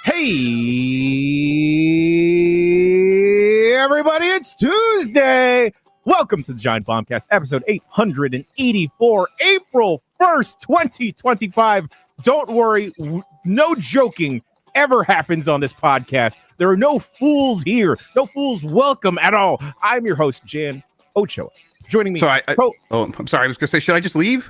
Hey, everybody, it's Tuesday. Welcome to the Giant Bombcast, episode 884, April 1st, 2025. Don't worry, no joking ever happens on this podcast. There are no fools here, no fools welcome at all. I'm your host, Jan Ochoa. Joining me. So I'm sorry. I was going to say, should I just leave?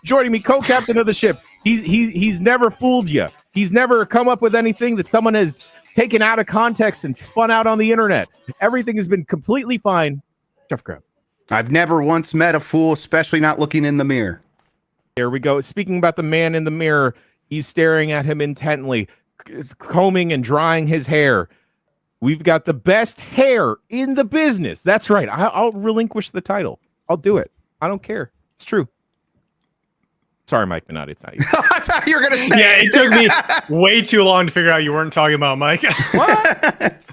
Joining me, co-captain of the ship. He's never fooled you. He's never come up with anything that someone has taken out of context and spun out on the internet. Everything has been completely fine. Jeff Grab. I've never once met a fool, especially not looking in the mirror. There we go. Speaking about the man in the mirror, he's staring at him intently, combing and drying his hair. We've got the best hair in the business. That's right. I'll relinquish the title. I'll do it. I don't care. It's true. Sorry, Mike Minotti, it's not you. I thought you were going to say it took me way too long to figure out you weren't talking about Mike. What?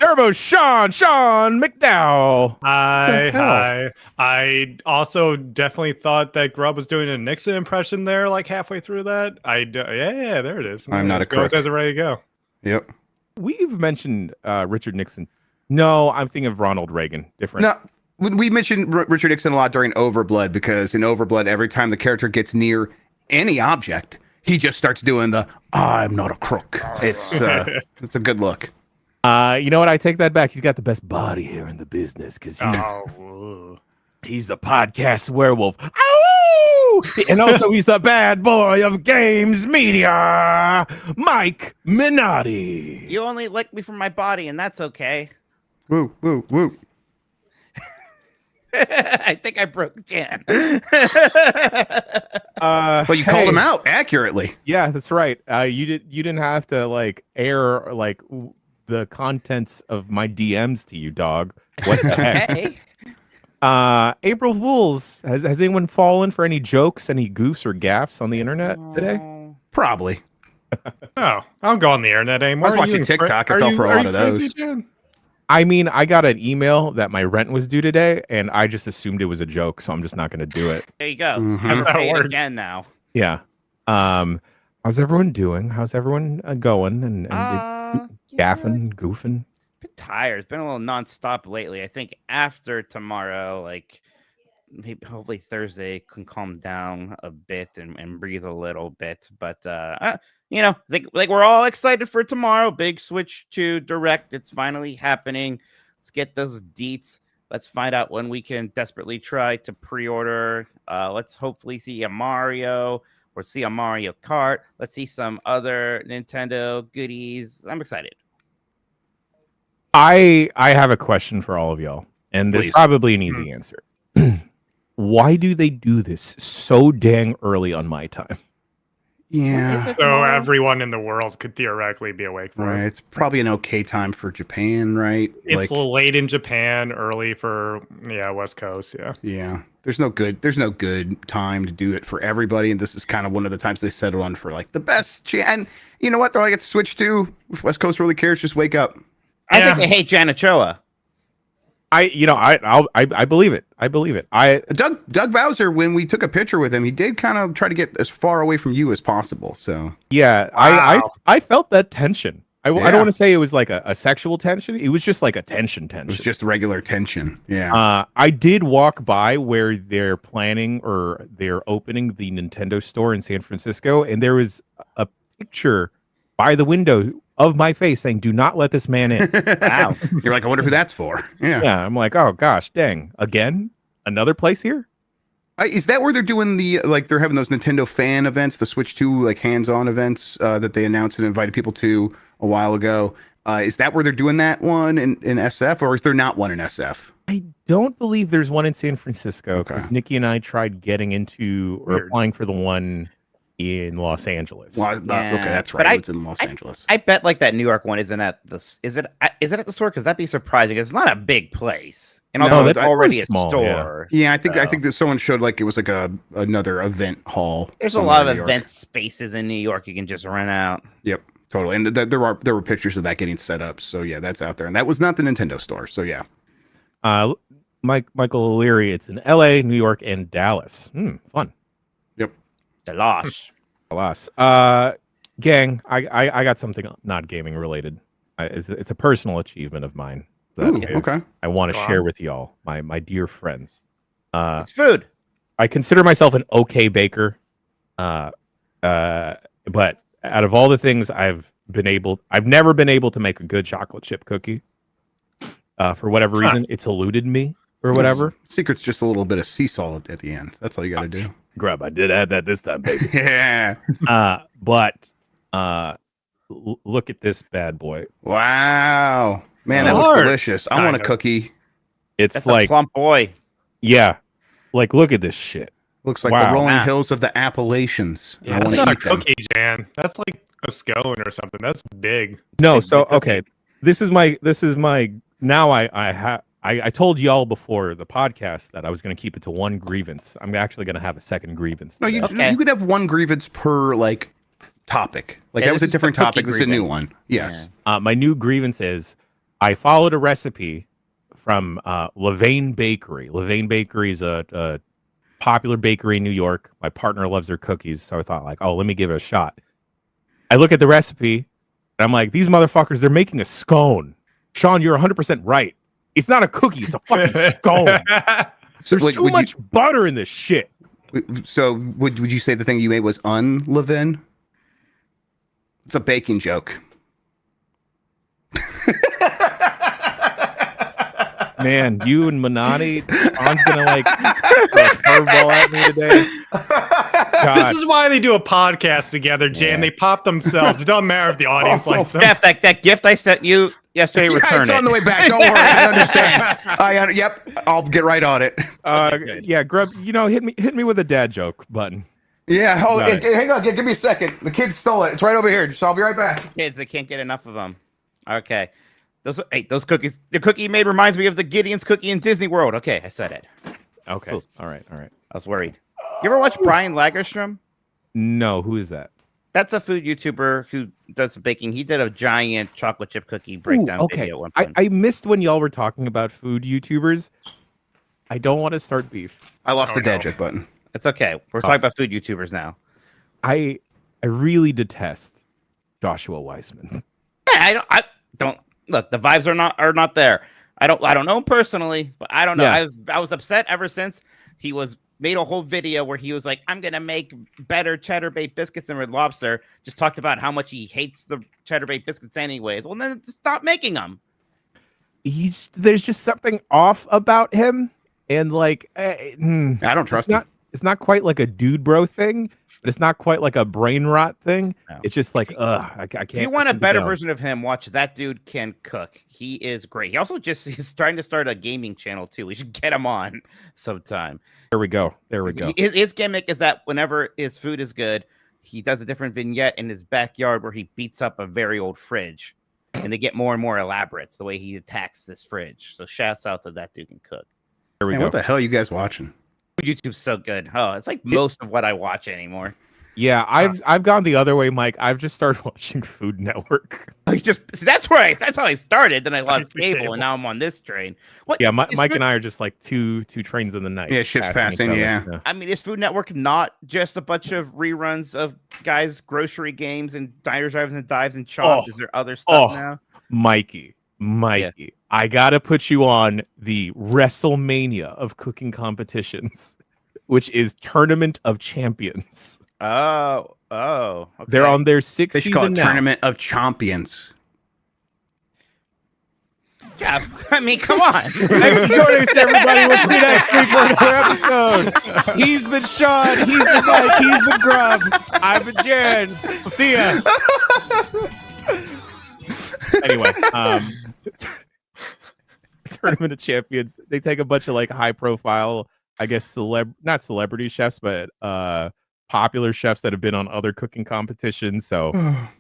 Turbo Sean McDowell. Hi. I also definitely thought that Grubb was doing a Nixon impression there, like halfway through that. Yeah, there it is. I'm not a crook. Says it ready to go. Yep. We've mentioned Richard Nixon. No, I'm thinking of Ronald Reagan. Different. No. We mentioned Richard Nixon a lot during Overblood because in Overblood, every time the character gets near any object, he just starts doing the "I'm not a crook." It's a good look. You know what? I take that back. He's got the best body hair in the business because he's the podcast werewolf. Ow! And also he's the bad boy of games media, Mike Minotti. You only lick me from my body, and that's okay. Woo, woo, woo. I think I broke Jan. Well, you called him out accurately. Yeah, that's right. You didn't have to like air like the contents of my DMs to you, dog. What the heck? Hey. April Fools. Has anyone fallen for any jokes, any goofs or gaffes on the internet today? Probably. Oh, I don't go on the internet anymore. I was watching TikTok. I fell for a lot of those. I mean, I got an email that my rent was due today, and I just assumed it was a joke, so I'm just not going to do it. There you go. Mm-hmm. That's how it works. again now. Yeah. How's everyone doing? How's everyone going? And gaffing, goofing? Bit tired. It's been a little nonstop lately. I think after tomorrow, like maybe hopefully Thursday can calm down a bit and breathe a little bit. But you know, like we're all excited for tomorrow. Big switch to direct. It's finally happening. Let's get those deets. Let's find out when we can desperately try to pre-order. Let's hopefully see a Mario or see a Mario Kart. Let's see some other Nintendo goodies. I'm excited. I have a question for all of y'all, and there's probably an easy answer. Why do they do this so dang early on my time? Yeah. So everyone in the world could theoretically be awake for Right. it. It's probably an okay time for Japan, right? It's late in Japan, early for West Coast. Yeah. Yeah. There's no good time to do it for everybody, and this is kind of one of the times they settle on for like the best. And you know what? They're like, it's switch to. If West Coast really cares, just wake up. I think they hate Jan Ochoa. I believe it. I believe it. Doug Bowser, when we took a picture with him, he did kind of try to get as far away from you as possible. So yeah, Wow. I felt that tension. I don't want to say it was like a sexual tension. It was just like a tension. It was just regular tension. Yeah. I did walk by where they're planning or they're opening the Nintendo store in San Francisco, and there was a picture by the window of my face saying, "Do not let this man in." Wow. You're like, I wonder who that's for. Yeah. Yeah, I'm like, oh gosh, dang, again, another place here. Is that where they're doing they're having those Nintendo fan events, the Switch 2 like hands-on events that they announced and invited people to a while ago? Is that where they're doing that one in SF, or is there not one in SF? I don't believe there's one in San Francisco because Okay. Nikki and I tried getting into or applying for the one in Los Angeles. Well, Yeah, okay, that's but right. It's in Los Angeles. I bet like that New York one isn't at the. Is it at the store? Because that'd be surprising. It's not a big place, and No, also it's that's already pretty a small, store. Yeah, I think so. that someone showed like it was like another event hall. There's a somewhere lot in of New York. event spaces in New York you can just rent out. Yep, totally. And there were pictures of that getting set up. So yeah, that's out there, and that was not the Nintendo store. So yeah. Michael O'Leary, it's in LA, New York, and Dallas. Fun. The loss. Dallas. Gang, I got something not gaming related. It's a personal achievement of mine that Ooh, okay. I want to Wow. share with y'all, my dear friends. It's food. I consider myself an okay baker, but out of all the things I've never been able to make a good chocolate chip cookie. For whatever reason, it's eluded me or whatever. Secret's just a little bit of sea salt at the end. That's all you got to do. Grub, I did add that this time, baby. Yeah. But look at this bad boy. Wow. Man, It's that looks hard. delicious. I want a Kinda. cookie. It's That's like, a plump boy. yeah, like look at this shit. Looks like Wow. the rolling Wow. hills of the Appalachians. Yeah, I that's want not to a eat them. cookie, Jan. That's like a scone or something. That's big. No, Big so cookie. okay, this is my. Now I told y'all before the podcast that I was going to keep it to one grievance. I'm actually going to have a second grievance. No, today. Okay. you could have one grievance per like topic. Like Yeah, that was this a is the different cookie topic. This is a new grievance. one. Yes. My new grievance is I followed a recipe from Levain Bakery. Levain Bakery is a popular bakery in New York. My partner loves their cookies, so I thought like, oh, let me give it a shot. I look at the recipe and I'm like, these motherfuckers, they're making a scone. Sean, you're 100% right. It's not a cookie, it's a fucking scone. So There's too much butter in this shit. So would you say the thing you made was unlevin? It's a baking joke. Man, you and Manani, Sean's gonna like throw a curveball at me today. God. This is why they do a podcast together, Jan. Yeah. They pop themselves. It doesn't matter if the audience likes them. Jeff, that gift I sent you yesterday, Yeah, return it's it. on the way back. Don't worry, I understand. Yep, I'll get right on it. Yeah, Grub, hit me with a dad joke button. Yeah. Oh, Got it. hang on. Give me a second. The kids stole it. It's right over here. So I'll be right back. Kids, they can't get enough of them. Okay. Those cookies. The cookie you made reminds me of the Gideon's cookie in Disney World. Okay, I said it. Okay. Cool. All right. I was worried. You ever watch Brian Lagerstrom? No, who is that? That's a food YouTuber who does baking. He did a giant chocolate chip cookie breakdown okay. video at one I, point. I missed when y'all were talking about food YouTubers. I don't want to start beef. I lost Oh, the dad no. joke button. It's okay. We're talking about food YouTubers now. I really detest Joshua Weissman. Yeah, I don't look. The vibes are not there. I don't know him personally, but I don't know. Yeah. I was upset ever since he made a whole video where he was like, I'm gonna make better cheddar baked biscuits than Red Lobster. Just talked about how much he hates the cheddar baked biscuits anyways. Well, then stop making them. There's just something off about him, and like I don't trust him. it's not quite like a dude bro thing, but it's not quite like a brain rot thing. No. It's just like I can't. If you want a put it better down. version of him, watch That Dude Can Cook. He is great. He also he's trying to start a gaming channel too. We should get him on sometime. There we go. There we go. His gimmick is that whenever his food is good, he does a different vignette in his backyard where he beats up a very old fridge, and they get more and more elaborate. It's the way he attacks this fridge. So shouts out to That Dude Can Cook. There we Man, go. what the hell are you guys watching? YouTube's so good. Oh, it's like most of what I watch anymore. Yeah, I've gone the other way, Mike. I've just started watching Food Network. That's how I started. Then I lost cable, and now I'm on this train. What? Yeah, Mike and I are just like two trains in the night. Yeah, ships passing. each other. Yeah. I mean, is Food Network not just a bunch of reruns of guys' grocery games and diners, drives, and dives and chops? Is there other stuff now? Mikey, I gotta put you on the WrestleMania of cooking competitions, which is Tournament of Champions. Oh, okay. They're on their sixth They should call season it now. Tournament of Champions. Yeah, I mean, come on. Thanks for joining us, everybody. We'll see you next week for another episode. He's been Sean. He's been Mike. He's been Grub. I've been Jan. We'll see ya. Anyway, Tournament of Champions. They take a bunch of like high profile, I guess not celebrity chefs, but popular chefs that have been on other cooking competitions. So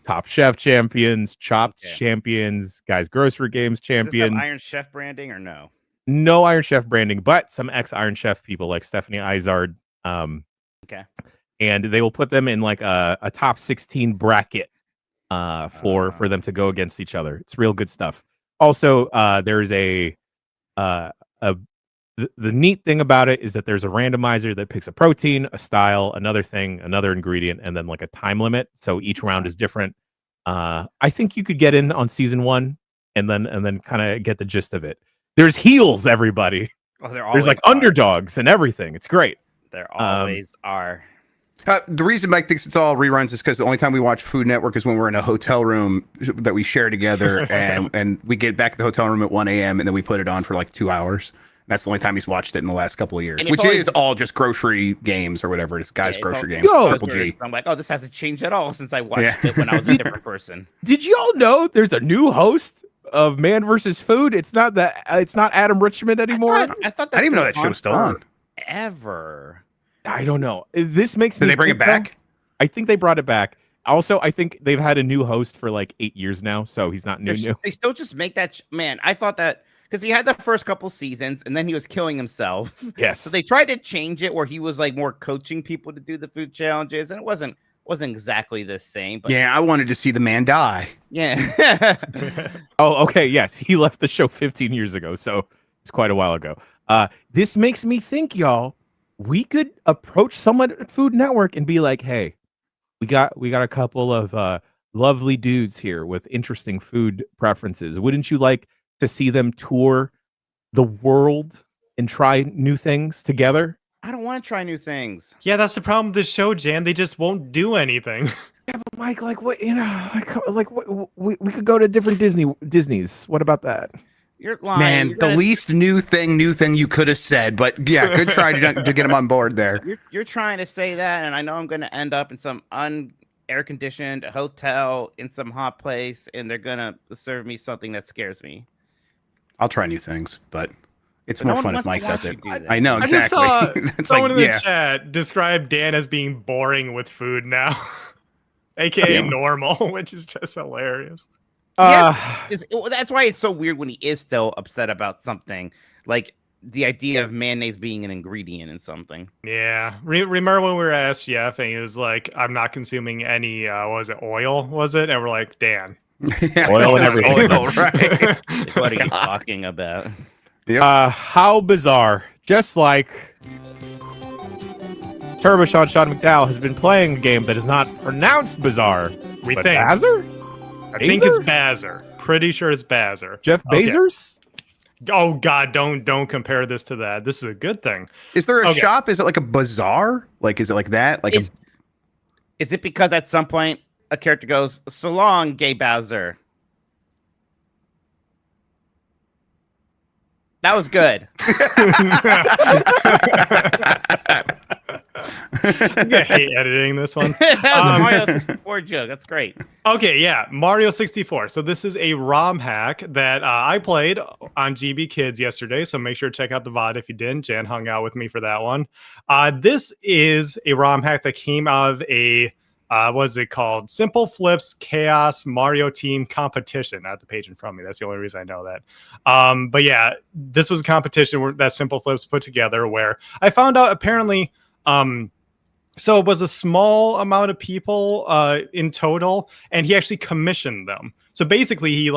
Top Chef champions, Chopped champions, Guys Grocery Games champions. Does this have Iron Chef branding or no? No Iron Chef branding, but some ex-Iron Chef people like Stephanie Izard. Okay. And they will put them in like a top 16 bracket for them to go against each other. It's real good stuff. Also, there's the neat thing about it is that there's a randomizer that picks a protein, a style, another thing, another ingredient, and then like a time limit. So each round is different. I think you could get in on season 1 and then kind of get the gist of it. There's heels, everybody. Oh, there's like underdogs and everything. It's great. There always are. The reason Mike thinks it's all reruns is because the only time we watch Food Network is when we're in a hotel room that we share together, and we get back to the hotel room at 1 a.m. and then we put it on for like 2 hours. That's the only time he's watched it in the last couple of years, which is all just grocery games or whatever it is. Guys, grocery games. Triple G. I'm like, oh, this hasn't changed at all since I watched it when I was a different person. Did you all know there's a new host of Man vs. Food? It's not Adam Richmond anymore. I thought I didn't even know that show was still on. Ever. I don't know. This makes me. Did they bring it back? I think they brought it back. Also, I think they've had a new host for like 8 years now, so he's not new. They still just make that. Man, I thought that. Because he had the first couple seasons, and then he was killing himself. Yes. So they tried to change it where he was like more coaching people to do the food challenges, and it wasn't exactly the same. But yeah, I wanted to see the man die. Yeah. Oh, okay. Yes, he left the show 15 years ago, so it's quite a while ago. This makes me think, y'all, we could approach someone at Food Network and be like, "Hey, we got a couple of lovely dudes here with interesting food preferences. Wouldn't you like to see them tour the world and try new things together?" I don't want to try new things. Yeah, that's the problem with this show, Jan. They just won't do anything. Yeah, but Mike, like what, we could go to different Disneys. What about that? You're lying. Man, the least new thing you could have said, but yeah, good try to get him on board there. You're trying to say that, and I know I'm going to end up in some air conditioned hotel in some hot place, and they're going to serve me something that scares me. I'll try new things, but it's more fun if Mike does it. I know, I exactly. just saw someone in the chat describe Dan as being boring with food now, aka normal, which is just hilarious. That's why it's so weird when he is still upset about something, like the idea of mayonnaise being an ingredient in something. Yeah. Remember when we were at SGF and he was like, I'm not consuming any, oil, was it? And we're like, Dan. Oil and everything. Oil, right? What are you talking about? Yep. How bizarre. Just like Turbo Sean McDowell has been playing a game that is not pronounced bizarre. We but think. Bazzer? I think it's Bazzer. Pretty sure it's Bazzer. Jeff Bezos? Oh God, don't compare this to that. This is a good thing. Is there a shop? Is it like a bazaar? Like, is it like that? Like, is it because at some point a character goes, "So long, gay Bowser"? That was good. I'm gonna hate editing this one. That was a Mario 64 joke. That's great. Okay, yeah, Mario 64. So this is a ROM hack that I played on GB Kids yesterday. So make sure to check out the VOD if you didn't. Jan hung out with me for that one. This is a ROM hack that came out of a what is it called? Simple Flips Chaos Mario Team Competition. I have the page in front of me. That's the only reason I know that. But yeah, this was a competition that Simple Flips put together where I found out apparently So it was a small amount of people in total, and he actually commissioned them. So basically, he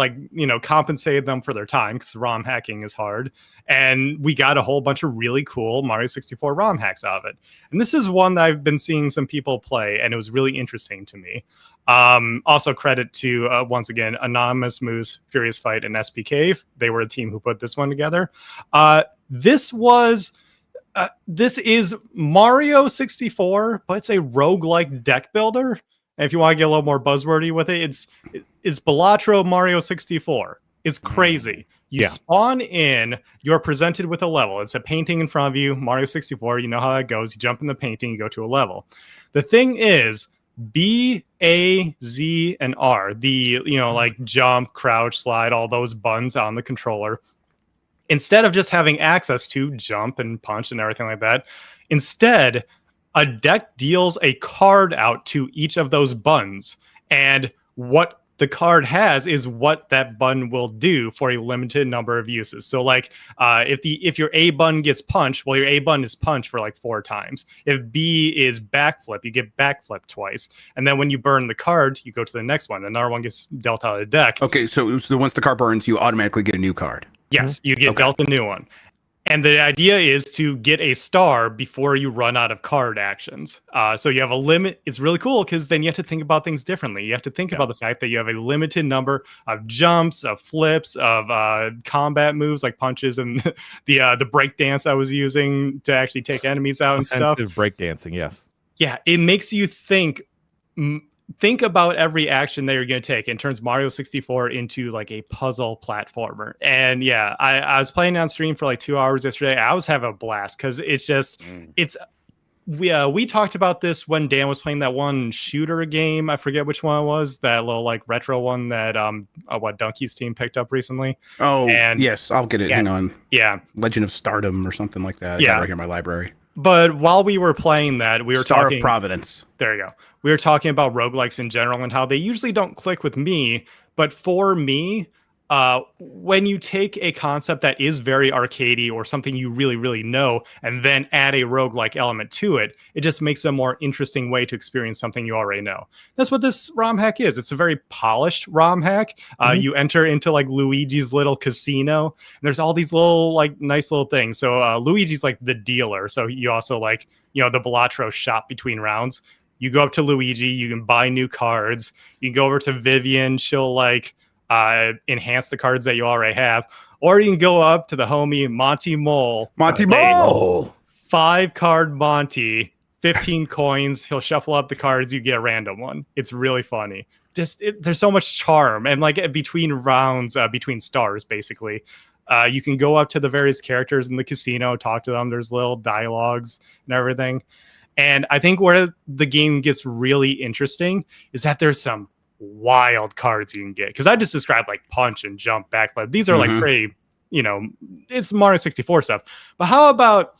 compensated them for their time because ROM hacking is hard, and we got a whole bunch of really cool Mario 64 ROM hacks out of it. And this is one that I've been seeing some people play, and it was really interesting to me. Also credit to once again Anonymous Moose, Furious Fight, and SP Cave. They were the team who put this one together. This is Mario 64, but it's a roguelike deck builder. And if you want to get a little more buzzwordy with it, it's Balatro Mario 64. It's crazy. You spawn in, you're presented with a level. It's a painting in front of you, Mario 64. You know how that goes. You jump in the painting, you go to a level. The thing is, B, A, Z, and R, like jump, crouch, slide, all those buttons on the controller. Instead of just having access to jump and punch and everything like that, instead, a deck deals a card out to each of those buttons. And what the card has is what that button will do for a limited number of uses. So if your A button gets punched, well, your A button is punched for 4 times. If B is backflip, you get backflip twice. And then when you burn the card, you go to the next one. Another one gets dealt out of the deck. Okay, so once the card burns, you automatically get a new card. Yes, you get dealt a new one. And the idea is to get a star before you run out of card actions. So you have a limit. It's really cool because then you have to think about things differently. You have to think about the fact that you have a limited number of jumps, of flips, of combat moves like punches and the break dance I was using to actually take enemies out and stuff. Offensive breakdancing, yes. Yeah, it makes you think about every action that you're going to take and turns Mario 64 into a puzzle platformer. And yeah, I was playing on stream for 2 hours yesterday. I was having a blast because it's just we talked about this when Dan was playing that one shooter game. I forget which one it was, that little retro one that Donkey's team picked up recently. Oh, and yes, I'll get it. Yeah, Hang on. Yeah, Legend of Stardom or something like that. I got it right here in my library. But while we were playing that, we were Star talking of Providence. There you go. We were talking about roguelikes in general and how they usually don't click with me. But for me, when you take a concept that is very arcadey or something you really, really know, and then add a roguelike element to it, it just makes a more interesting way to experience something you already know. That's what this ROM hack is. It's a very polished ROM hack. You enter into Luigi's little casino, and there's all these little nice little things. So Luigi's the dealer. So you also the Balatro shop between rounds. You go up to Luigi, you can buy new cards. You can go over to Vivian, she'll enhance the cards that you already have. Or you can go up to the homie Monty Mole. Monty Mole! 5-card Monty, 15 coins. He'll shuffle up the cards, you get a random one. It's really funny. There's so much charm. And between rounds, between stars, basically. You can go up to the various characters in the casino, talk to them. There's little dialogues and everything. And I think where the game gets really interesting is that there's some wild cards you can get. Because I just described punch and jump, backflip. These are pretty, it's Mario 64 stuff. But how about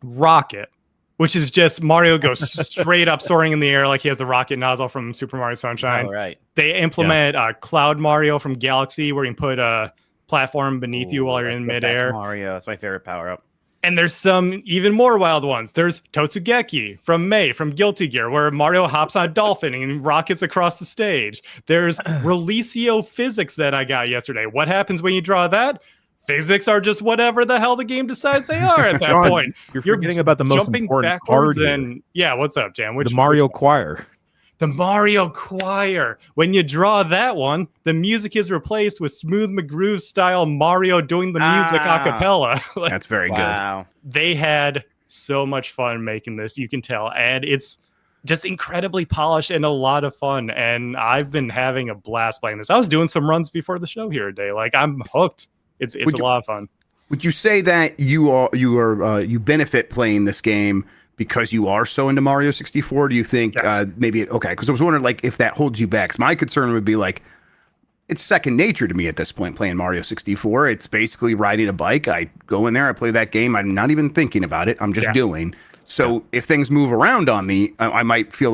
Rocket, which is just Mario goes straight up soaring in the air like he has the rocket nozzle from Super Mario Sunshine. Oh, right. They implemented Cloud Mario from Galaxy, where you can put a platform beneath you while you're in midair. Mario, that's my favorite power-up. And there's some even more wild ones. There's Totsugeki from May from Guilty Gear, where Mario hops on a dolphin and rockets across the stage. There's Relicio Physics that I got yesterday. What happens when you draw that? Physics are just whatever the hell the game decides they are at that John, point. You're forgetting about the most important card. Yeah, what's up, Jan? The Mario Choir. The Mario Choir. When you draw that one, the music is replaced with Smooth McGroove style Mario doing the music a cappella. That's very good. They had so much fun making this, you can tell. And it's just incredibly polished and a lot of fun. And I've been having a blast playing this. I was doing some runs before the show here today. I'm hooked. It's a lot of fun. Would you say that you benefit playing this game because you are so into Mario 64? Do you think maybe because I was wondering if that holds you back? 'Cause my concern would be it's second nature to me at this point playing Mario 64. It's basically riding a bike. I go in there, I play that game. I'm not even thinking about it. I'm just doing. So if things move around on me, I might feel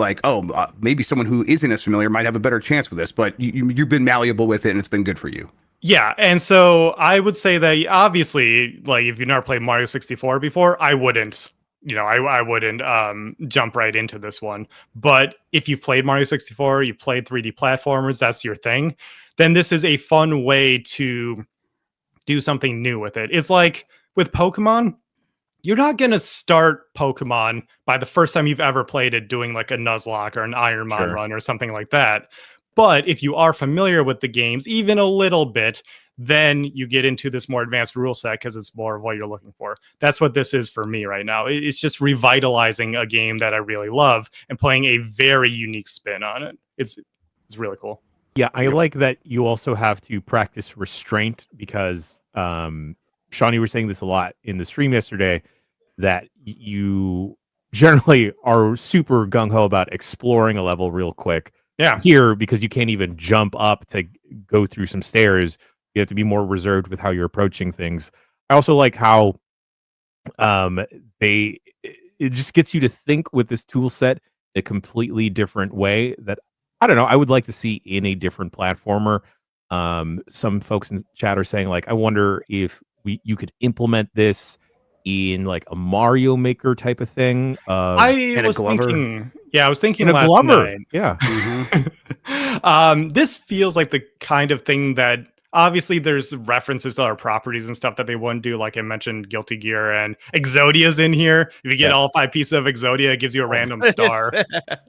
maybe someone who isn't as familiar might have a better chance with this. But you've been malleable with it, and it's been good for you. Yeah, and so I would say that obviously, if you've never played Mario 64 before, I wouldn't I wouldn't jump right into this one. But if you've played Mario 64, you've played 3D platformers, that's your thing, then this is a fun way to do something new with it. It's like with Pokemon, you're not going to start Pokemon by the first time you've ever played it doing like a Nuzlocke or an Ironmon run or something like that. But if you are familiar with the games, even a little bit, then you get into this more advanced rule set because it's more of what you're looking for. That's what this is for me right now. It's just revitalizing a game that I really love and playing a very unique spin on it. It's really cool. Yeah, I like that you also have to practice restraint because Sean, you were saying this a lot in the stream yesterday, that you generally are super gung-ho about exploring a level real quick. Yeah. Here, because you can't even jump up to go through some stairs, you have to be more reserved with how you're approaching things. I also like how it just gets you to think with this tool set a completely different way that, I don't know, I would like to see in a different platformer. Some folks in chat are saying, like, I wonder if you could implement this in like a Mario Maker type of thing. I was thinking in a last Glover. night. Yeah. This feels like the kind of thing that obviously there's references to other properties and stuff that they wouldn't do. Like I mentioned, Guilty Gear and Exodia's in here. If you get all 5 pieces of Exodia, it gives you a random star.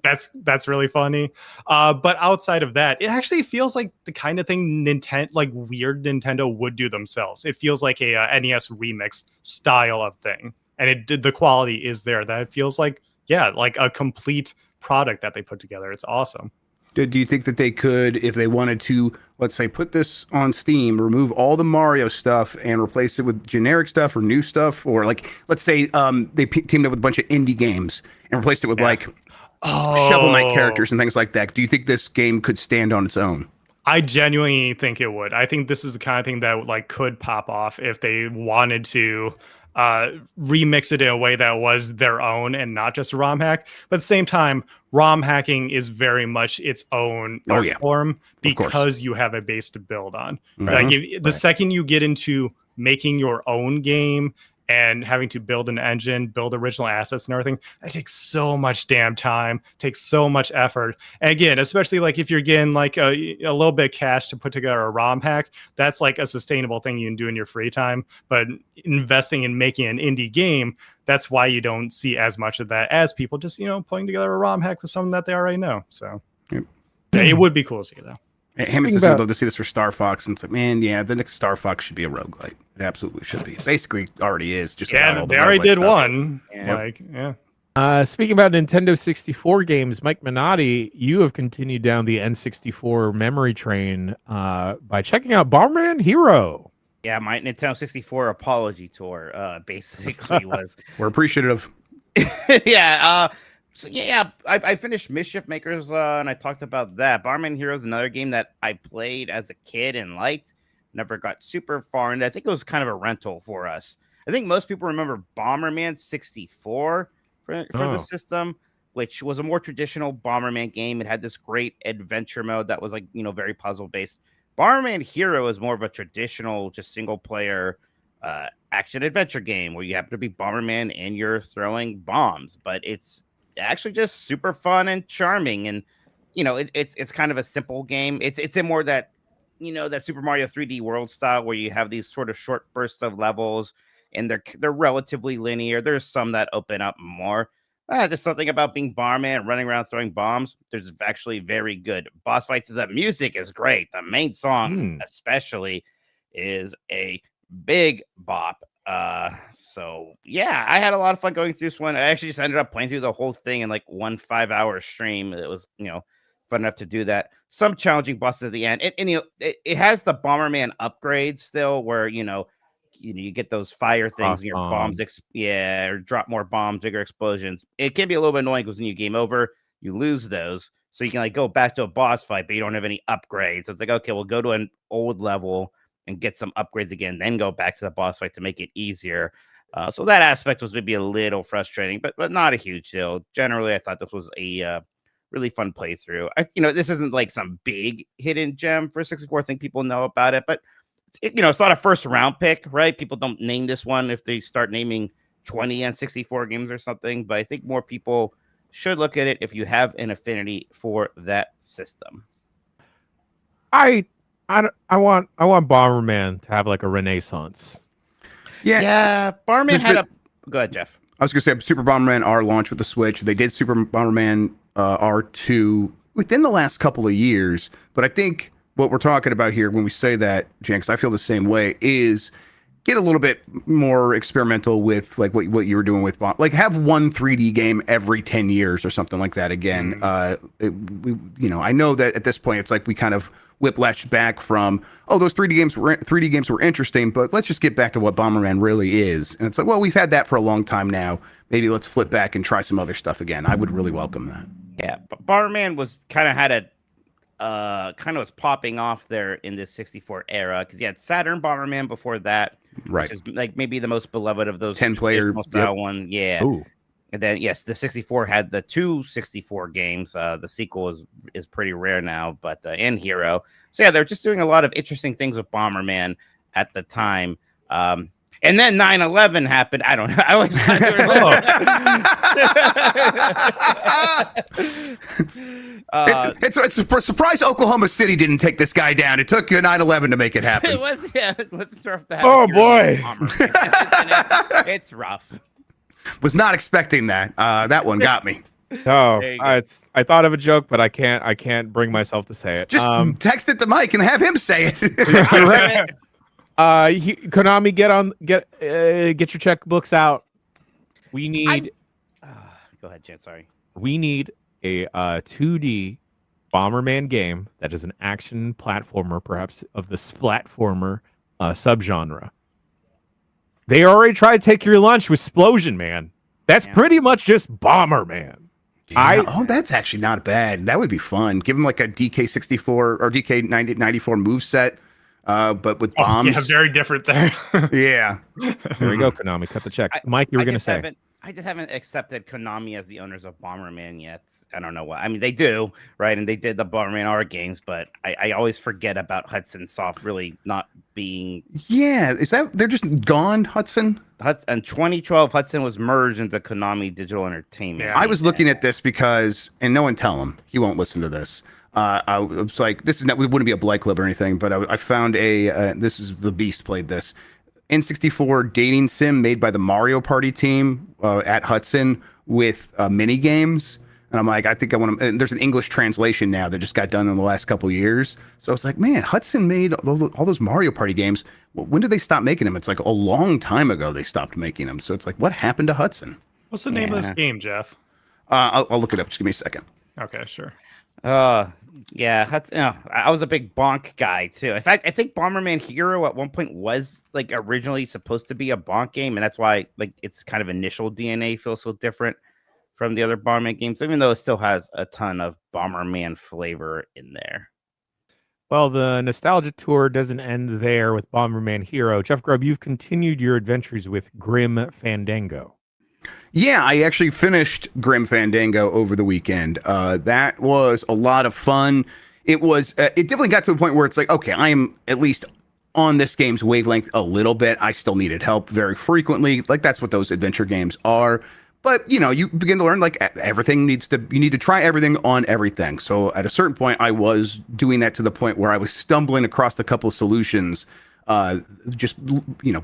That's really funny. But outside of that, it actually feels like the kind of thing weird Nintendo would do themselves. It feels like a NES remix style of thing, and the quality is there. That it feels like like a complete product that they put together. It's awesome. Do you think that they could, if they wanted to, let's say, put this on Steam, remove all the Mario stuff and replace it with generic stuff or new stuff? Or, like, let's say they teamed up with a bunch of indie games and replaced it with, like, Shovel Knight characters and things like that. Do you think this game could stand on its own? I genuinely think it would. I think this is the kind of thing that like could pop off if they wanted to remix it in a way that was their own and not just a ROM hack. But at the same time, ROM hacking is very much its own form because you have a base to build on. Like the second you get into making your own game and having to build an engine, build original assets and everything, that takes so much damn time, takes so much effort. And again, especially like if you're getting like a little bit of cash to put together a ROM hack, that's like a sustainable thing you can do in your free time. But investing in making an indie game, that's why you don't see as much of that as people just, putting together a ROM hack with something that they already know. So it would be cool to see though. Hammond says I'd love to see this for Star Fox, and it's like, man, the next Star Fox should be a roguelite. It absolutely should be. Basically, already is. Just they already did one. Speaking about Nintendo 64 games, Mike Minotti, you have continued down the N64 memory train by checking out Bomberman Hero. Yeah, my Nintendo 64 apology tour basically was. We're appreciative. I finished Mischief Makers and I talked about that. Bomberman Hero is another game that I played as a kid and liked. Never got super far into. I think it was kind of a rental for us. I think most people remember Bomberman 64 for the system, which was a more traditional Bomberman game. It had this great adventure mode that was like, very puzzle based. Bomberman Hero is more of a traditional, just single player action adventure game where you happen to be Bomberman and you're throwing bombs, but it's actually just super fun and charming. And it's kind of a simple game. It's in more that that Super Mario 3D World style where you have these sort of short bursts of levels and they're relatively linear. There's some that open up more. Just something about being Bomberman and running around throwing bombs. There's actually very good boss fights. The music is great. The main song especially is a big bop. So yeah, I had a lot of fun going through this one. I actually just ended up playing through the whole thing in like 1 5-hour stream. It was, fun enough to do that. Some challenging bosses at the end. It has the Bomberman upgrades still where, you get those fire things and your bombs, or drop more bombs, bigger explosions. It can be a little bit annoying because when you game over, you lose those. So you can like go back to a boss fight, but you don't have any upgrades. So it's like, okay, we'll go to an old level and get some upgrades again, then go back to the boss fight to make it easier. So that aspect was maybe a little frustrating, but not a huge deal. Generally, I thought this was a really fun playthrough. This isn't like some big hidden gem for 64. I think people know about it, but it's not a first round pick, right? People don't name this one if they start naming 20 and 64 games or something. But I think more people should look at it if you have an affinity for that system. I want Bomberman to have like a renaissance. Yeah, Bomberman had a. Go ahead, Jeff. I was going to say Super Bomberman R launched with the Switch. They did Super Bomberman R2 within the last couple of years. But I think what we're talking about here when we say that, Jan, 'cause I feel the same way, is get a little bit more experimental with like what you were doing with like have one 3D game every 10 years or something like that again. I know that at this point it's like we kind of whiplashed back from those 3D games were interesting, but let's just get back to what Bomberman really is. And it's like, well, we've had that for a long time now. Maybe let's flip back and try some other stuff again. I would really welcome that. Yeah, but Bomberman was kind of was popping off there in this 64 era because you had Saturn Bomberman before that, right? Which is like maybe the most beloved of those 10-player one. Yeah. Ooh. And then yes, the 64 had the 2 64 games. The sequel is pretty rare now, but and Hero. So yeah, they're just doing a lot of interesting things with Bomberman at the time. And then 9/11 happened. I don't know. I was it's a surprise Oklahoma City didn't take this guy down. It took 9/11 to make it happen. It was rough to have. Oh boy. It's rough. Was not expecting that. That one got me. Oh, I thought of a joke, but I can't bring myself to say it. Just text it to Mike and have him say it. Right. Konami, get your checkbooks out. We need. Go ahead, Jen. Sorry. We need a 2D Bomberman game that is an action platformer, perhaps of the splatformer subgenre. They already tried to take your lunch with Splosion Man. That's pretty much just Bomberman. Yeah. That's actually not bad. That would be fun. Give him like a DK64 or DK94 moveset. But with bombs. Yeah, very different there. Yeah. There we go, Konami. Cut the check. Mike, you were going to say. I just haven't accepted Konami as the owners of Bomberman yet. I don't know why. I mean, they do, right? And they did the Bomberman R games, but I always forget about Hudson Soft really not being. Yeah. Is that they're just gone, Hudson? And 2012, Hudson was merged into Konami Digital Entertainment. Yeah. I was looking at this because, and no one tell him, he won't listen to this. I was like, this is not, it wouldn't be a Blake Club or anything, but I found this is the Beast played this N64 dating sim made by the Mario Party team at Hudson with mini games. And I'm like, I think I want to. And there's an English translation now that just got done in the last couple years. So it's like, man, Hudson made all those Mario Party games. When did they stop making them? It's like a long time ago they stopped making them. So it's like, what happened to Hudson? What's the name of this game, Jeff? I'll look it up. Just give me a second. Okay, sure. Yeah, I was a big Bonk guy too. In fact, I think Bomberman Hero at one point was like originally supposed to be a Bonk game, and that's why like its kind of initial DNA feels so different from the other Bomberman games, even though it still has a ton of Bomberman flavor in there. Well, the nostalgia tour doesn't end there with Bomberman Hero. Jeff Grubb, you've continued your adventures with Grim Fandango. Yeah, I actually finished Grim Fandango over the weekend. That was a lot of fun. It was. It definitely got to the point where it's like, okay, I am at least on this game's wavelength a little bit. I still needed help very frequently. Like that's what those adventure games are. But you begin to learn like everything you need to try everything on everything. So at a certain point, I was doing that to the point where I was stumbling across a couple of solutions. Just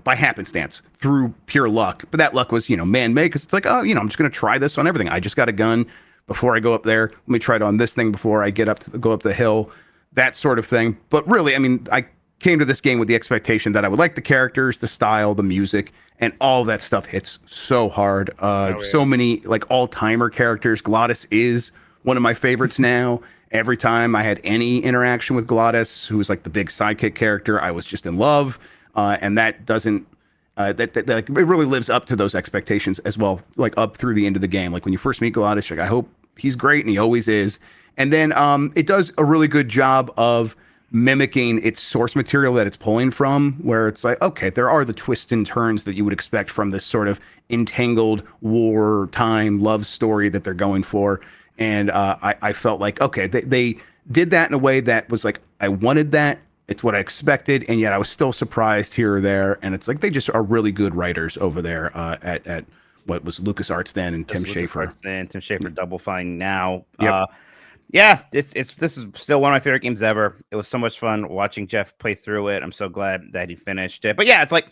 by happenstance through pure luck, but that luck was man-made because it's like, I'm just gonna try this on everything. I just got a gun before I go up there. Let me try it on this thing before I go up the hill, that sort of thing. But really, I mean, I came to this game with the expectation that I would like the characters, the style, the music, and all that stuff hits so hard. So many like all-timer characters. Glottis is one of my favorites now. Every time I had any interaction with Glottis, who was like the big sidekick character, I was just in love. And that doesn't, it really lives up to those expectations as well, like up through the end of the game. Like when you first meet Glottis, you're like, I hope he's great, and he always is. And then it does a really good job of mimicking its source material that it's pulling from, where it's like, okay, there are the twists and turns that you would expect from this sort of entangled wartime love story that they're going for. And I felt like, okay, they did that in a way that was like, I wanted that, It's what I expected, and yet I was still surprised here or there. And it's like they just are really good writers over there at what was LucasArts then, and Tim Schafer. Tim Schafer, Double Fine now. Yep. Yeah, this is still one of my favorite games ever. It was so much fun watching Jeff play through it. I'm so glad that he finished it. But yeah, it's like,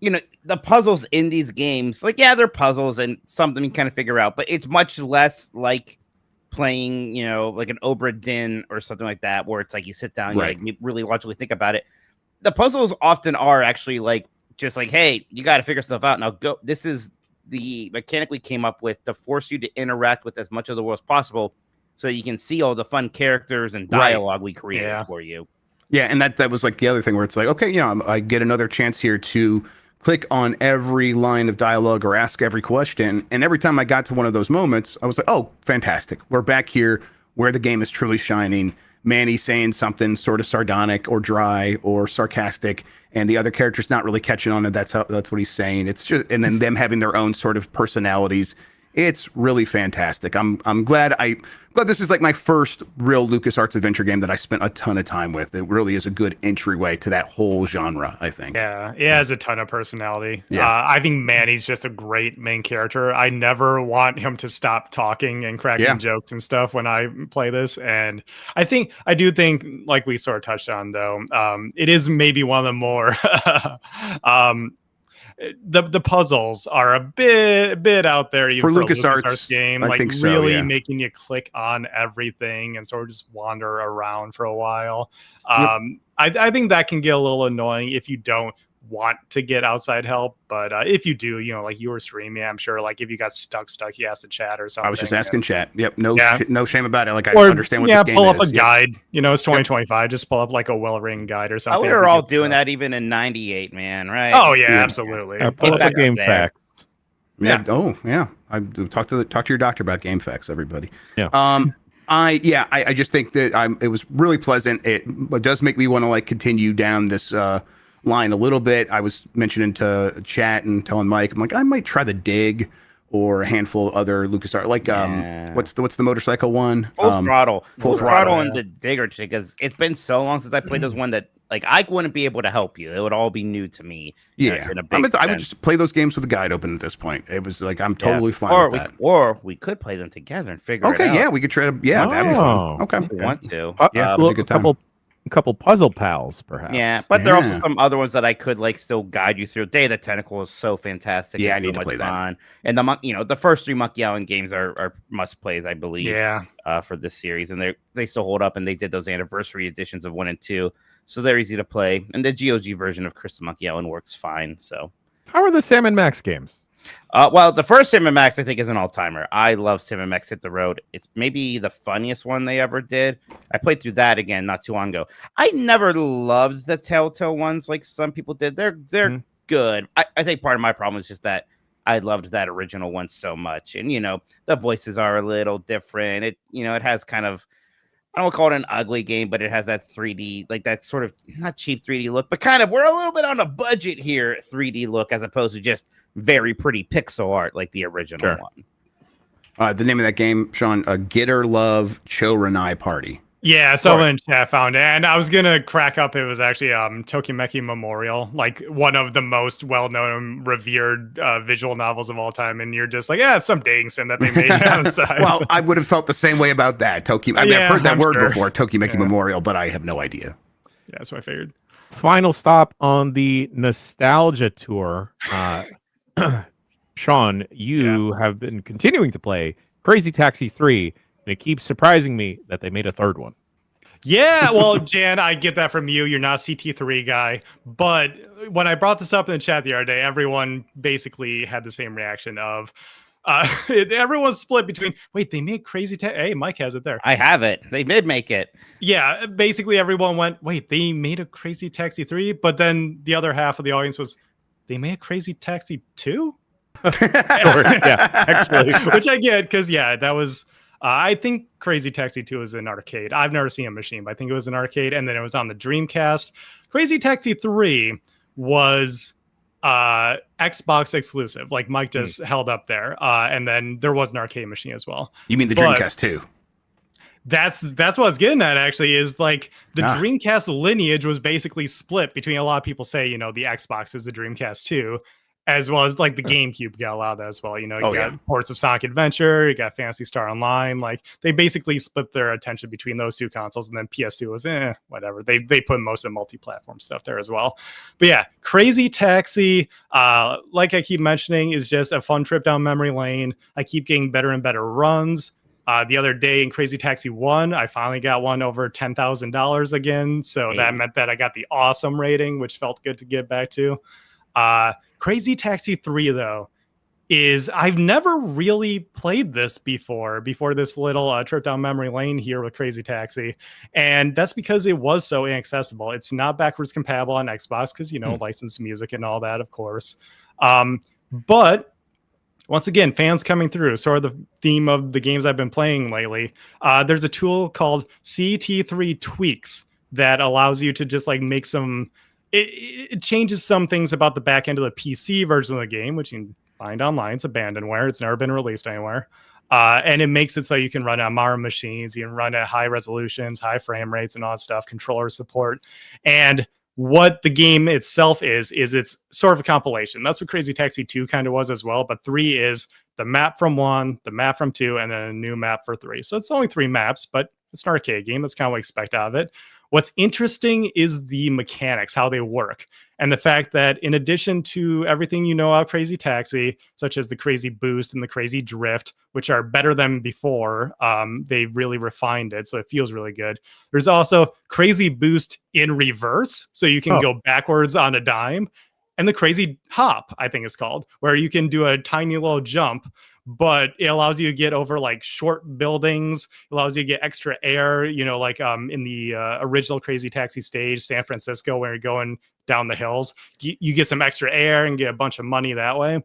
the puzzles in these games, like, yeah, they're puzzles and something you kind of figure out, but it's much less like playing, like an Obra Dinn or something like that, where it's like you sit down, right. you really logically think about it. The puzzles often are actually like, just like, hey, you got to figure stuff out. Now go. This is the mechanic we came up with to force you to interact with as much of the world as possible, so you can see all the fun characters and dialogue we created for you. Yeah, and that was like the other thing where it's like, okay, I get another chance here to click on every line of dialogue or ask every question. And every time I got to one of those moments, I was like, oh, fantastic. We're back here where the game is truly shining. Manny saying something sort of sardonic or dry or sarcastic, and the other character's not really catching on, and that's what he's saying. It's just, and then them having their own sort of personalities. It's really fantastic. I'm glad this is like my first real LucasArts adventure game that I spent a ton of time with. It really is a good entryway to that whole genre, I think. Yeah, it has a ton of personality. Yeah. I think Manny's just a great main character. I never want him to stop talking and cracking jokes and stuff when I play this. And I do think, like we sort of touched on, though, it is maybe one of the more the puzzles are a bit out there even for a LucasArts game, I like think so, really making you click on everything and sort of just wander around for a while. I think that can get a little annoying if you don't want to get outside help, but if you do, like you were streaming, I'm sure, like if you got stuck, you asked to chat or something. I was just asking chat. Yep, no shame about it. Like, I or, understand what this game is. Pull up a guide. It's 2025. Just pull up like a well-written guide or something. We were all doing that even in '98, man. Right? Oh yeah, absolutely. Pull up a game facts. Yeah. Oh yeah. I talk to your doctor about game facts, everybody. Yeah. I just think that it was really pleasant. It does make me want to like continue down this line a little bit. I was mentioning to chat and telling Mike, I'm like, I might try the Dig or a handful of other LucasArts, like what's the motorcycle one? Full Throttle and the Digger, because it's been so long since I played those one that like I wouldn't be able to help you. It would all be new to me. Yeah, I would just play those games with a guide open at this point. It was like I'm totally fine with that. Or we could play them together and figure it out. Okay, yeah, we could try to. Yeah, that'd be fun. Okay, if you want to. A couple puzzle pals, perhaps. Yeah, but there are also some other ones that I could like still guide you through. Day of the Tentacle is so fantastic. Yeah, I need to play that. And the first 3 Monkey Island games are must plays, I believe. Yeah. For this series, and they still hold up. And they did those anniversary editions of 1 and 2, so they're easy to play. And the GOG version of Crystal Monkey Island works fine. So, how are the Sam and Max games? Well, the first Sam and Max I think is an all-timer. I love Sam and Max Hit the Road. It's maybe the funniest one they ever did. I played through that again not too long ago. I never loved the Telltale ones like some people did. They're good. I think part of my problem is just that I loved that original one so much, and the voices are a little different. It has kind of, I don't call it an ugly game, but it has that 3D, like that sort of not cheap 3D look, but kind of we're a little bit on a budget here 3D look as opposed to just very pretty pixel art like the original one. The name of that game, Sean, Gitter Love Choranai Party. Yeah, someone in chat found it, and I was gonna crack up. It was actually Tokimeki Memorial, like one of the most well-known, revered visual novels of all time. And you're just like, it's some dating sim that they made outside. Well, I would have felt the same way about that. I've heard that word before, Tokimeki Memorial, but I have no idea. Yeah, that's what I figured. Final stop on the nostalgia tour. Sean, you have been continuing to play Crazy Taxi 3, and it keeps surprising me that they made a third one. Yeah, well, Jan, I get that from you. You're not a CT3 guy. But when I brought this up in the chat the other day, everyone basically had the same reaction of, everyone's split between, wait, they made Crazy Taxi. Hey, Mike has it there. I have it. They did make it. Yeah, basically everyone went, wait, they made a Crazy Taxi 3? But then the other half of the audience was, they made a Crazy Taxi 2? Yeah, actually, which I get because that was I think Crazy Taxi 2 is an arcade. I've never seen a machine, but I think it was an arcade, and then it was on the Dreamcast. Crazy Taxi 3 was Xbox exclusive, like Mike just held up there, and then there was an arcade machine as well. You mean the Dreamcast 2? That's what I was getting at, actually, is like the Ah. Dreamcast lineage was basically split between, a lot of people say, you know, the Xbox is the Dreamcast too, as well as like the GameCube got a lot of that as well. You know, you got ports of Sonic Adventure, you got Phantasy Star Online. Like they basically split their attention between those two consoles, and then PS2 was whatever. They put most of the multi-platform stuff there as well. But yeah, Crazy Taxi, like I keep mentioning, is just a fun trip down memory lane. I keep getting better and better runs. The other day in Crazy Taxi 1, I finally got one over $10,000 again. So that meant that I got the awesome rating, which felt good to get back to. Crazy Taxi 3, though, is I've never really played this before this little trip down memory lane here with Crazy Taxi. And that's because it was so inaccessible. It's not backwards compatible on Xbox because, you know, licensed music and all that, of course. But once again, fans coming through, sort of the theme of the games I've been playing lately. There's a tool called CT3 Tweaks that allows you to just like make some, it changes some things about the back end of the PC version of the game, which you can find online. It's abandonware. It's never been released anywhere. And it makes it so you can run on modern machines. You can run at high resolutions, high frame rates and all that stuff, controller support. And what the game itself is it's sort of a compilation. That's what Crazy Taxi 2 kind of was as well. But 3 is the map from 1, the map from 2, and then a new map for 3. So it's only 3 maps, but it's an arcade game. That's kind of what I expect out of it. What's interesting is the mechanics, how they work. And the fact that in addition to everything you know about Crazy Taxi, such as the crazy boost and the crazy drift, which are better than before, they really refined it, so it feels really good. There's also crazy boost in reverse, so you can go backwards on a dime. And the crazy hop, I think it's called, where you can do a tiny little jump, but it allows you to get over like short buildings. It allows you to get extra air, you know, like in the original Crazy Taxi stage, San Francisco, where you're going down the hills, you get some extra air and get a bunch of money that way,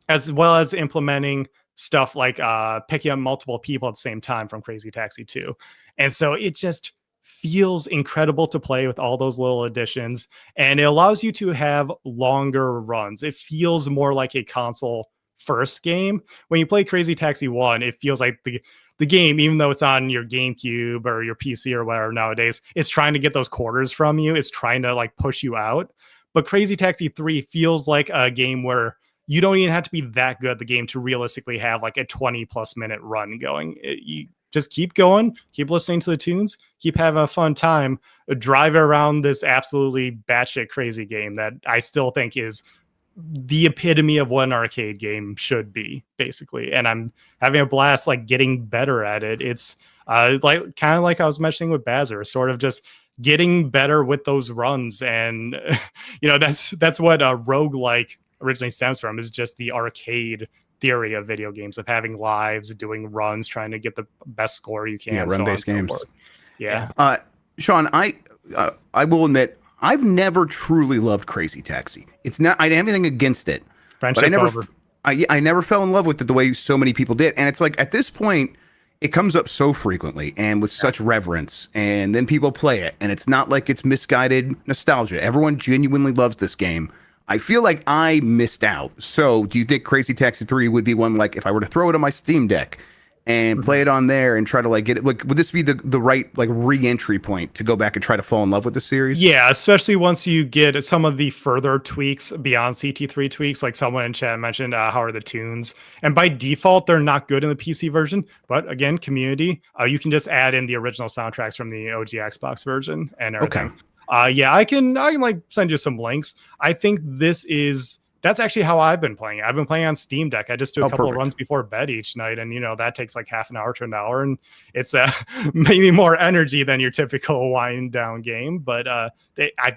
as well as implementing stuff like picking up multiple people at the same time from Crazy Taxi 2. And so it just feels incredible to play with all those little additions, and it allows you to have longer runs. It feels more like a console first game. When you play Crazy Taxi 1, it feels like the game, even though it's on your GameCube or your PC or whatever nowadays, it's trying to get those quarters from you. It's trying to like push you out. But Crazy Taxi 3 feels like a game where you don't even have to be that good at the game to realistically have like a 20+ minute run going. You just keep going, keep listening to the tunes, keep having a fun time, drive around this absolutely batshit crazy game that I still think is the epitome of what an arcade game should be, basically. And I'm having a blast like getting better at it. It's like kind of like I was mentioning with Bazzer, sort of just getting better with those runs. And you know, that's what a roguelike originally stems from, is just the arcade theory of video games, of having lives, doing runs, trying to get the best score you can. Yeah, run-based games. Yeah. Sean, I will admit, I've never truly loved Crazy Taxi. It's not, I have anything against it, Friendship but over. I never fell in love with it the way so many people did. And it's like, at this point, it comes up so frequently and with such reverence, and then people play it, and it's not like it's misguided nostalgia. Everyone genuinely loves this game. I feel like I missed out. So do you think Crazy Taxi 3 would be one, like, if I were to throw it on my Steam Deck and play it on there and try to like get it, like, would this be the right like re-entry point to go back and try to fall in love with the series? Yeah, especially once you get some of the further tweaks beyond CT3 tweaks, like someone in chat mentioned, how are the tunes? And by default, they're not good in the PC version. But again, community, you can just add in the original soundtracks from the OG Xbox version and everything. Okay. Yeah, I can like send you some links. I think that's actually how I've been playing it. I've been playing on Steam Deck. I just do a couple of runs before bed each night. And, you know, that takes like half an hour to an hour. And it's maybe more energy than your typical wind down game. But I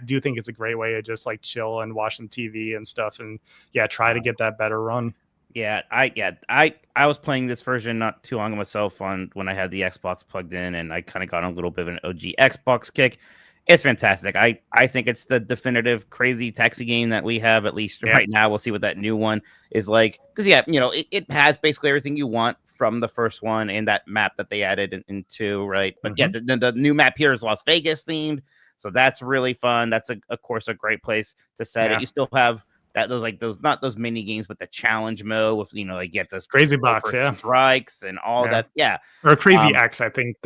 do think it's a great way to just like chill and watch some TV and stuff. And yeah, try to get that better run. Yeah, I was playing this version not too long ago myself when I had the Xbox plugged in, and I kind of got a little bit of an OG Xbox kick. It's fantastic. I think it's the definitive Crazy Taxi game that we have, at least right now. We'll see what that new one is like. Because, yeah, you know, it has basically everything you want from the first one and that map that they added in 2, right? But yeah, the new map here is Las Vegas themed. So that's really fun. That's, of course, a great place to set it. You still have those not those mini games, but the challenge mode with like get those Crazy Box, yeah, strikes and all that, yeah, or Crazy X. I think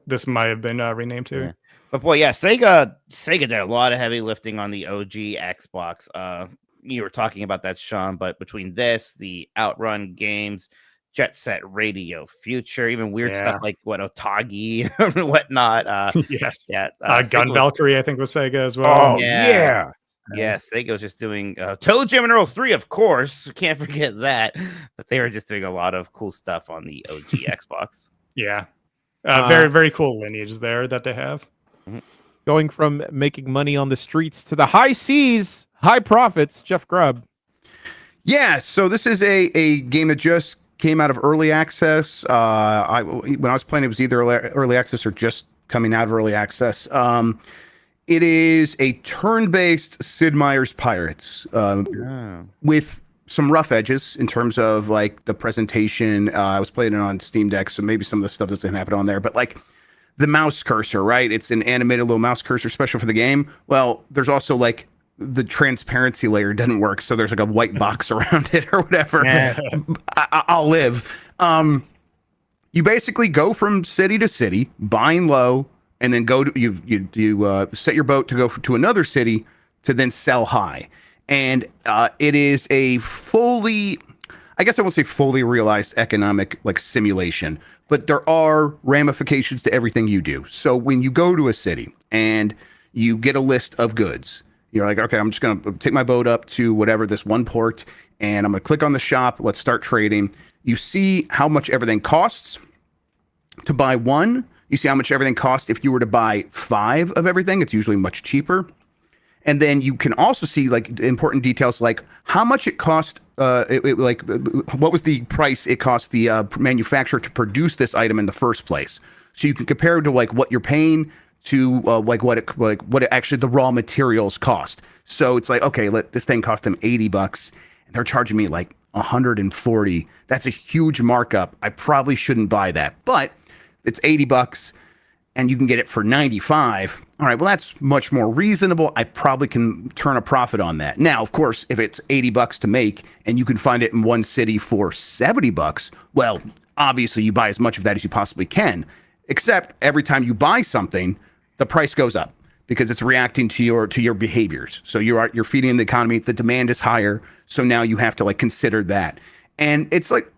this might have been renamed too. Yeah. But boy, yeah, Sega did a lot of heavy lifting on the OG Xbox. You were talking about that, Sean, but between this, the Outrun games, Jet Set Radio Future, even weird stuff like Otagi and whatnot. Yes, yeah, Gun Valkyrie, I think, was Sega as well. Oh yeah. Yeah, Sega was just doing Toe Jam and Earl 3, of course. Can't forget that. But they were just doing a lot of cool stuff on the OG Xbox. Yeah. Very, very cool lineage there that they have. Going from making money on the streets to the high seas, high profits, Jeff Grubb. Yeah, so this is a game that just came out of early access. When I was playing, it was either early access or just coming out of early access. It is a turn-based Sid Meier's Pirates with some rough edges in terms of like the presentation. I was playing it on Steam Deck, so maybe some of the stuff doesn't happen on there, but like the mouse cursor, right? It's an animated little mouse cursor special for the game. Well, there's also like the transparency layer doesn't work, so there's like a white box around it or whatever. Yeah. I'll live. You basically go from city to city, buying low, and then go to you set your boat to go to another city to then sell high. And it is a fully, I guess I won't say fully realized economic like simulation, but there are ramifications to everything you do. So when you go to a city and you get a list of goods, you're like, okay, I'm just going to take my boat up to whatever, this one port, and I'm going to click on the shop. Let's start trading. You see how much everything costs to buy one. You see how much everything costs if you were to buy 5 of everything. It's usually much cheaper. And then you can also see like important details like how much it cost, what was the price it cost the manufacturer to produce this item in the first place. So you can compare it to like what you're paying to what it actually the raw materials cost. So it's like, okay, this thing cost them $80 and they're charging me like $140. That's a huge markup. I probably shouldn't buy that, but it's $80 and you can get it for $95. All right, well, that's much more reasonable. I probably can turn a profit on that. Now, of course, if it's $80 to make and you can find it in one city for $70, well, obviously you buy as much of that as you possibly can. Except every time you buy something, the price goes up because it's reacting to your behaviors. So you're feeding the economy. The demand is higher, so now you have to like consider that. And it's like,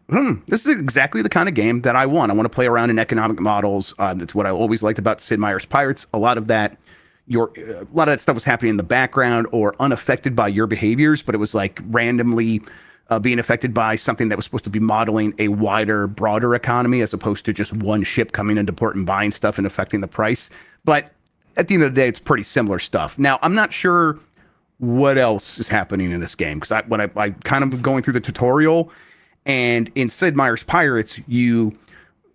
this is exactly the kind of game that I want. I want to play around in economic models. That's what I always liked about Sid Meier's Pirates. A lot of that stuff was happening in the background or unaffected by your behaviors, but it was like randomly being affected by something that was supposed to be modeling a wider, broader economy as opposed to just one ship coming into port and buying stuff and affecting the price. But at the end of the day, it's pretty similar stuff. Now, I'm not sure what else is happening in this game because when I kind of going through the tutorial. And in Sid Meier's Pirates, you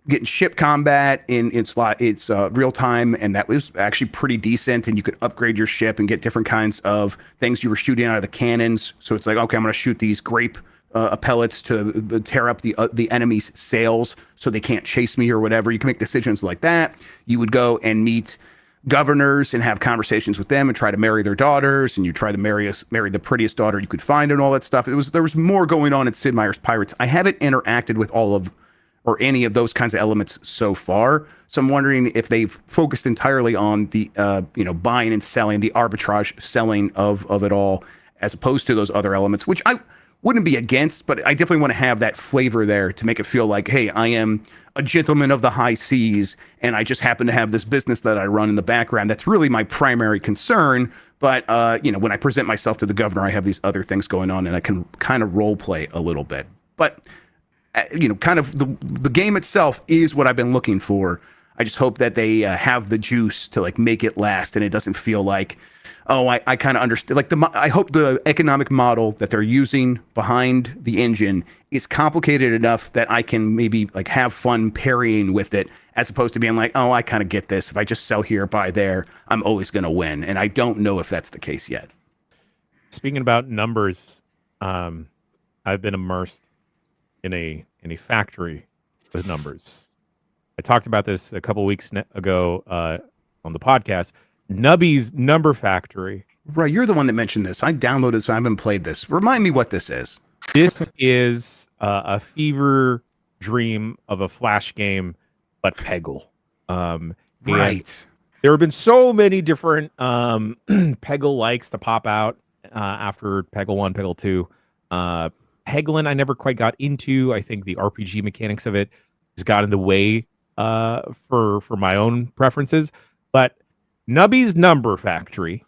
get in ship combat it's real time, and that was actually pretty decent. And you could upgrade your ship and get different kinds of things you were shooting out of the cannons. So it's like, okay, I'm going to shoot these grape pellets to tear up the enemy's sails so they can't chase me or whatever. You can make decisions like that. You would go and meet governors and have conversations with them and try to marry their daughters, and you try to marry the prettiest daughter you could find and all that stuff. There was more going on in Sid Meier's Pirates. I haven't interacted with any of those kinds of elements so far. So I'm wondering if they've focused entirely on the buying and selling, the arbitrage selling of it all, as opposed to those other elements, which I wouldn't be against, but I definitely want to have that flavor there to make it feel like, hey, I am a gentleman of the high seas, and I just happen to have this business that I run in the background. That's really my primary concern. But, when I present myself to the governor, I have these other things going on, and I can kind of role play a little bit. But, kind of the game itself is what I've been looking for. I just hope that they have the juice to like make it last, and it doesn't feel like, oh, I kind of understand. Like I hope the economic model that they're using behind the engine is complicated enough that I can maybe like have fun parrying with it, as opposed to being like, oh, I kind of get this. If I just sell here, buy there, I'm always going to win. And I don't know if that's the case yet. Speaking about numbers, I've been immersed in a factory with numbers. I talked about this a couple weeks ago on the podcast. Nubby's Number Factory Right, you're the one that mentioned this. I downloaded this. I haven't played this. Remind me what this is. This is a fever dream of a Flash game, but Peggle. Right. There have been so many different Peggle likes to pop out after Peggle 1, Peggle 2. Peglin I never quite got into. I think the RPG mechanics of it has got in the way for my own preferences. But Nubby's Number Factory,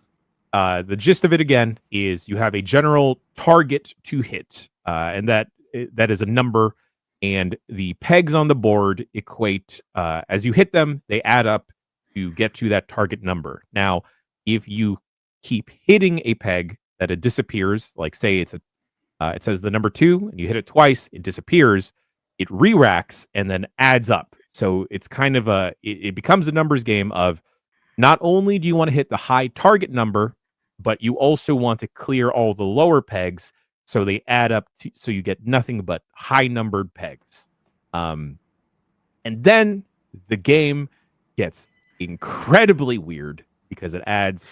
the gist of it again is you have a general target to hit, and that is a number, and the pegs on the board equate as you hit them, they add up to get to that target number. Now, if you keep hitting a peg that it disappears, like say it says the number 2 and you hit it twice, it disappears, it re-racks and then adds up. So it's kind of it becomes a numbers game of not only do you want to hit the high target number, but you also want to clear all the lower pegs so they add up to, so you get nothing but high numbered pegs. And then the game gets incredibly weird because it adds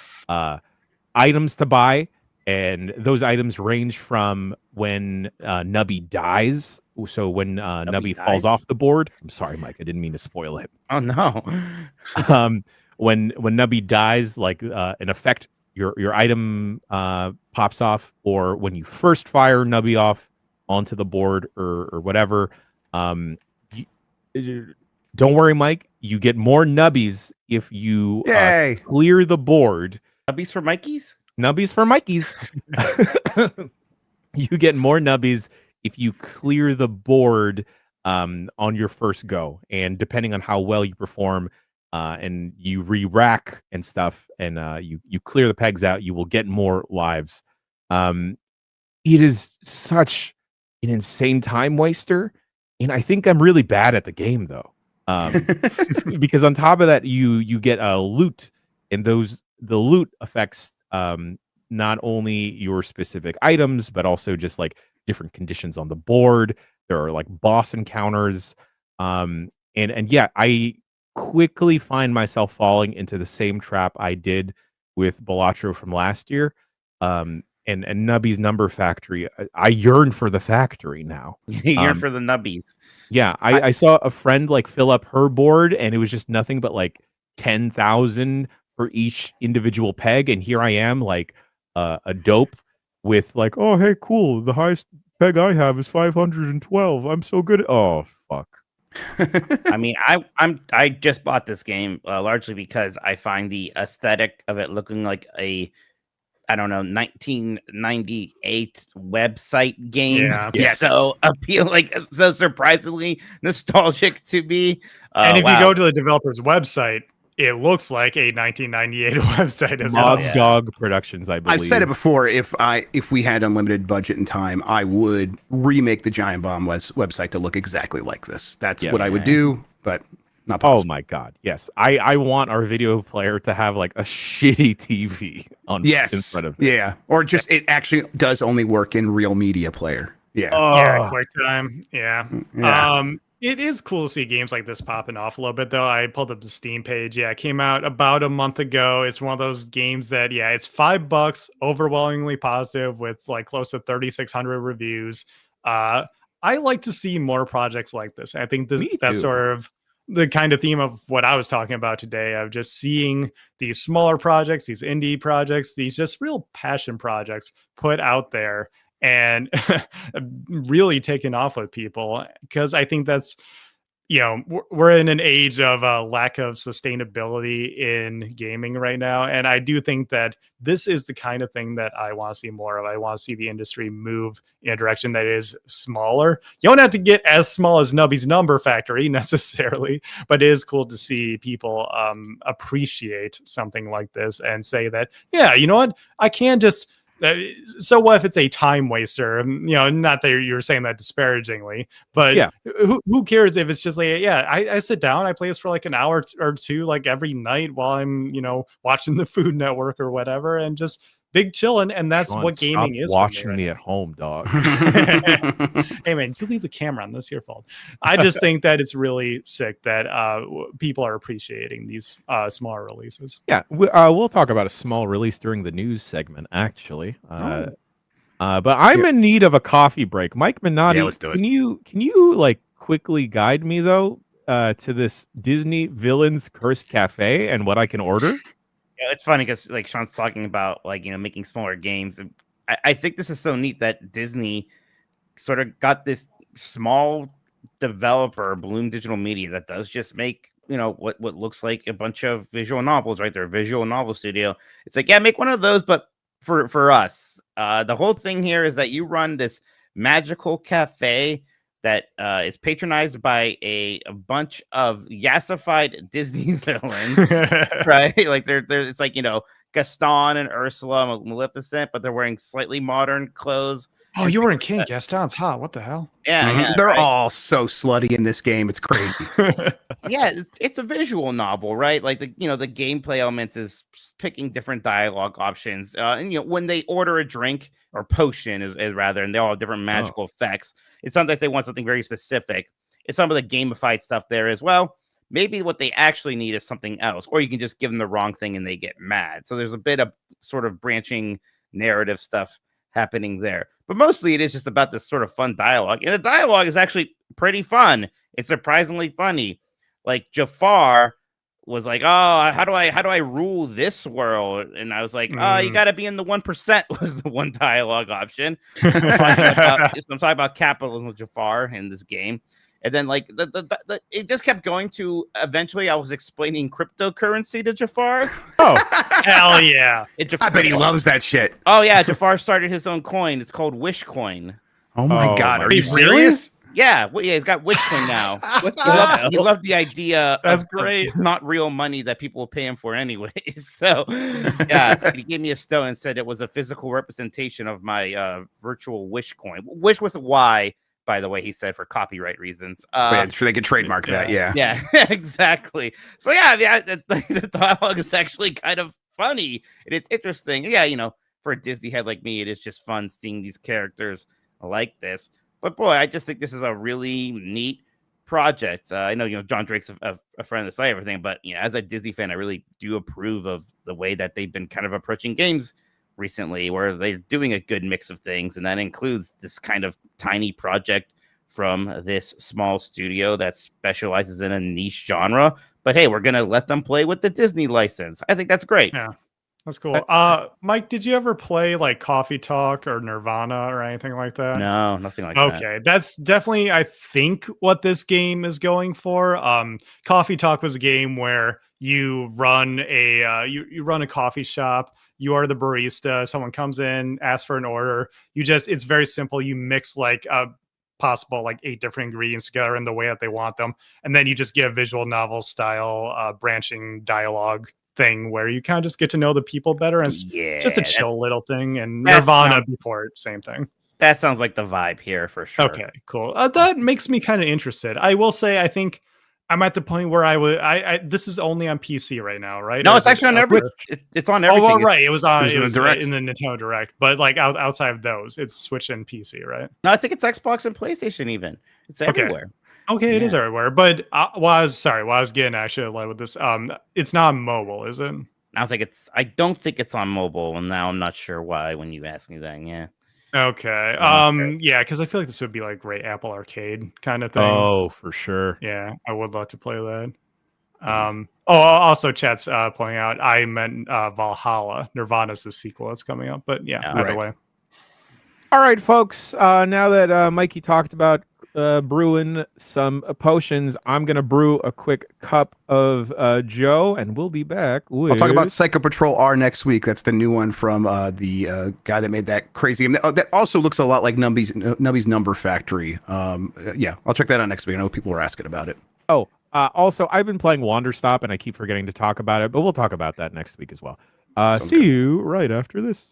items to buy, and those items range from when Nubby dies. So when Nubby falls off the board. I'm sorry, Mike, I didn't mean to spoil it. Oh no. When Nubby dies, like in effect, your item pops off, or when you first fire Nubby off onto the board or whatever. Don't worry, Mike. You get more Nubbies if you clear the board. Nubbies for Mikeys? Nubbies for Mikeys. You get more Nubbies if you clear the board on your first go. And depending on how well you perform and you re-rack and stuff, and you clear the pegs out, you will get more lives. It is such an insane time waster. And I think I'm really bad at the game, though. Because on top of that, you get a loot, and the loot affects not only your specific items, but also just like different conditions on the board. There are like boss encounters, and yeah, I quickly find myself falling into the same trap I did with Balatro from last year. And Nubby's Number Factory. I yearn for the factory now. You yearn for the Nubbies. Yeah, I saw a friend like fill up her board, and it was just nothing but like 10,000 for each individual peg, and here I am like a dope with like, oh hey, cool, the highest peg I have is 512. I'm so good. Oh fuck. I mean, I just bought this game largely because I find the aesthetic of it looking like a, I don't know, 1998 website game. Yeah. So so surprisingly nostalgic to me. And if you go to the developer's website, it looks like a 1998 website as well. Dog Productions, I believe. I've said it before. If we had unlimited budget and time, I would remake the Giant Bomb website to look exactly like this. That's what I would do, but not possible. Oh my god, yes. I want our video player to have like a shitty TV on in front of it. Yeah, or just it actually does only work in Real Media Player. Yeah. Yeah, QuickTime. Yeah. It is cool to see games like this popping off a little bit, though. I pulled up the Steam page. Yeah, it came out about a month ago. It's one of those games that, it's $5, overwhelmingly positive with like close to 3,600 reviews. I like to see more projects like this. I think that's sort of the kind of theme of what I was talking about today, of just seeing these smaller projects, these indie projects, these just real passion projects put out there and really taken off with people. Because I think that's, we're in an age of a lack of sustainability in gaming right now. And I do think that this is the kind of thing that I want to see more of. I want to see the industry move in a direction that is smaller. You don't have to get as small as Nubby's Number Factory necessarily, but it is cool to see people appreciate something like this and say that, you know what, I can just... So what if it's a time waster? Not that you're saying that disparagingly, but who cares if it's just like, I sit down, I play this for like an hour or two, like every night while I'm, watching the Food Network or whatever, and just big chillin', and that's Sean, what gaming stop is. watching for me at home, dog. Hey man, you leave the camera on. This your fault. I just think that it's really sick that people are appreciating these smaller releases. Yeah, we'll talk about a small release during the news segment, actually. But I'm in need of a coffee break. Mike Minotti, Yeah, let's do it. Can you like quickly guide me though to this Disney Villains Cursed Cafe and what I can order? Yeah, it's funny because like Sean's talking about like making smaller games. And I think this is so neat that Disney sort of got this small developer, Bloom Digital Media, that does just make what looks like a bunch of visual novels, right? They're a visual novel studio. It's like, yeah, make one of those, but for us. The whole thing here is that you run this magical cafe that is patronized by a bunch of yassified Disney villains, right? Like they're it's like Gaston and Ursula, Maleficent, but they're wearing slightly modern clothes. Oh, you were in King. Gaston's hot. What the hell? Yeah, They're right? all so slutty in this game. It's crazy. Yeah, it's a visual novel, right? Like the gameplay elements is picking different dialogue options. And when they order a drink or potion is rather, and they all have different magical effects. It's sometimes they want something very specific. It's some of the gamified stuff there as well. Maybe what they actually need is something else, or you can just give them the wrong thing and they get mad. So there's a bit of sort of branching narrative stuff happening there. But mostly it is just about this sort of fun dialogue. And the dialogue is actually pretty fun. It's surprisingly funny. Like Jafar was like, "Oh, how do I rule this world?" And I was like, "Oh, you got to be in the 1%." Was the one dialogue option. I'm talking about capitalism with Jafar in this game. And then like it just kept going to eventually I was explaining cryptocurrency to Jafar. Oh, hell yeah. I bet he loves that shit. Oh yeah, Jafar started his own coin. It's called Wish Coin. Oh my God. my Are you God. Really? serious? Yeah, he's got Wish Coin now. He loved the idea That's of great. not real money that people will pay him for anyways. So yeah, he gave me a stone and said it was a physical representation of my virtual Wish Coin. Wish with a Y, by the way, he said, for copyright reasons. So I'm sure they could trademark that. Yeah. Yeah, exactly. So yeah, the dialogue is actually kind of funny and it's interesting. Yeah, for a Disney head like me, it is just fun seeing these characters like this. But boy, I just think this is a really neat project. I know, John Drake's a friend of the site, everything, but as a Disney fan, I really do approve of the way that they've been kind of approaching games recently, where they're doing a good mix of things, and that includes this kind of tiny project from this small studio that specializes in a niche genre. But hey, we're gonna let them play with the Disney license. I think that's great. Yeah. That's cool. Mike, did you ever play like Coffee Talk or Nirvana or anything like that? No, nothing like that. Okay, that's definitely, I think, what this game is going for. Coffee Talk was a game where you run a you run a coffee shop. You are the barista. Someone comes in, asks for an order. It's very simple. You mix like possible like 8 different ingredients together in the way that they want them, and then you just get a visual novel style branching dialogue thing where you kind of just get to know the people better, and it's just a chill little thing. And Nirvana before, same thing. That sounds like the vibe here for sure. Okay, cool. That makes me kind of interested. I will say, I think I'm at the point where I this is only on PC right now, right? No, it's actually on every. It's on everything. Oh, well, right. It was on. It was in the Nintendo Direct, but like outside of those, it's Switch and PC, right? No, I think it's Xbox and PlayStation even. It's everywhere. Okay, it is everywhere. But what I was getting, I should have led with this. It's not mobile, is it? I don't think it's on mobile, and now I'm not sure why when you ask me that. Yeah. Okay. Yeah, because I feel like this would be like great Apple Arcade kind of thing. Oh, for sure. Yeah, I would love to play that. Also, chat's pointing out I meant Valhalla. Nirvana's the sequel that's coming up, but either way. All right, folks. Now that Mikey talked about brewing some potions, I'm gonna brew a quick cup of Joe, and we'll be back with... I'll talk about Psycho Patrol R next week. That's the new one from the guy that made that crazy game. That also looks a lot like Nubby's Number Factory. Yeah, I'll check that out next week. I know people were asking about it. Oh, also, I've been playing Wanderstop, and I keep forgetting to talk about it, but we'll talk about that next week as well. See you right after this.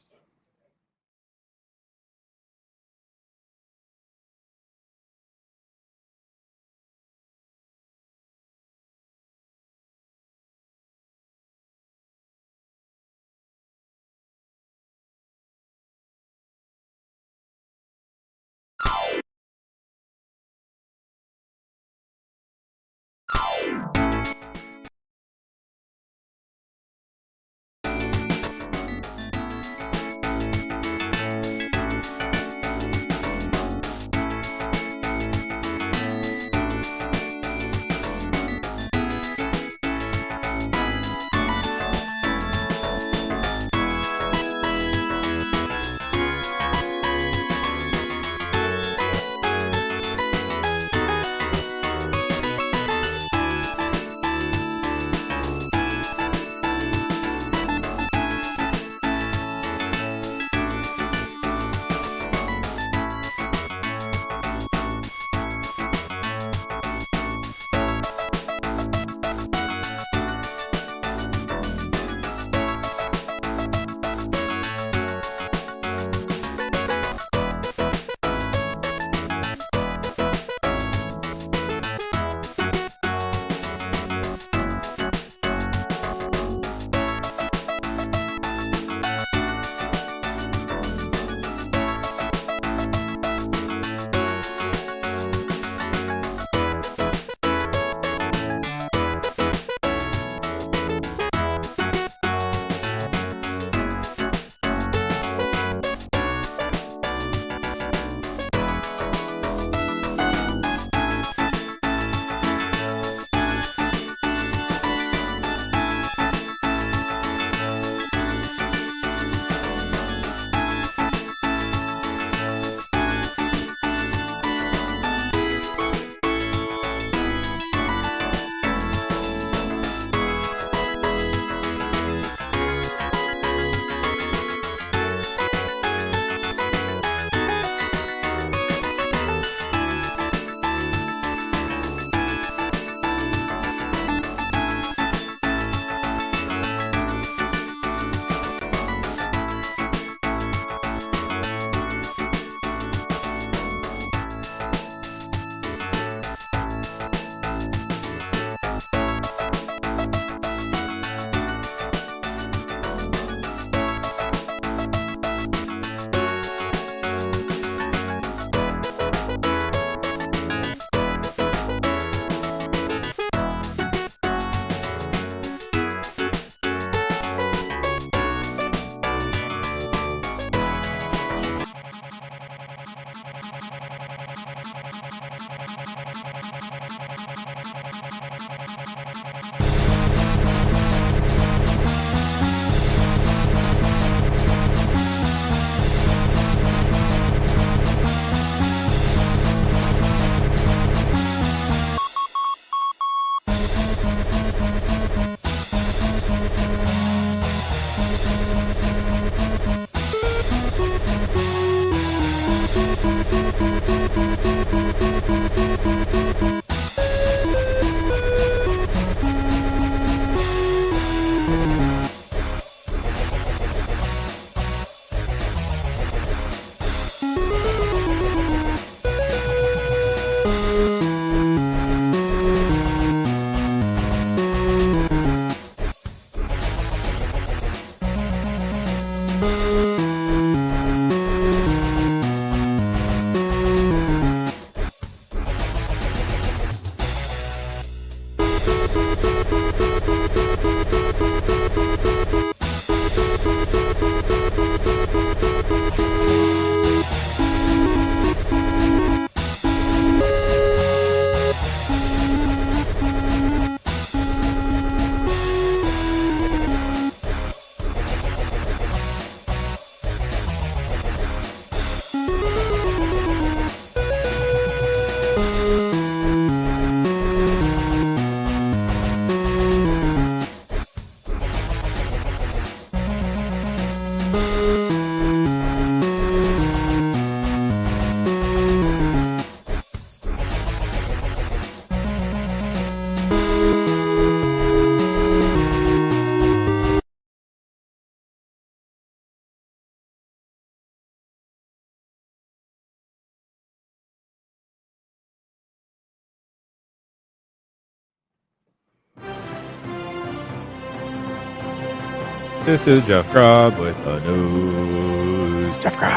This is Jeff Grubb with the news. Jeff Grubb.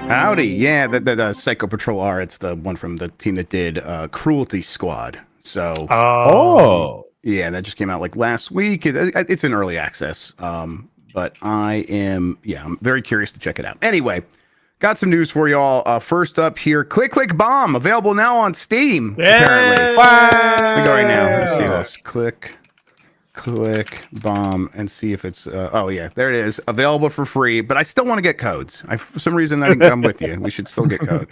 Howdy. Yeah, the Psycho Patrol R. It's the one from the team that did Cruelty Squad. So, Oh. yeah, that just came out like last week. It's in early access. But I'm very curious to check it out. Anyway, got some news for y'all. First up here, Click Click Bomb, available now on Steam. Apparently. Let me go right now. Let's see this. Click Bomb and see if it's there it is, available for free, but I still want to get codes. For some reason I think I'm with you. We should still get codes.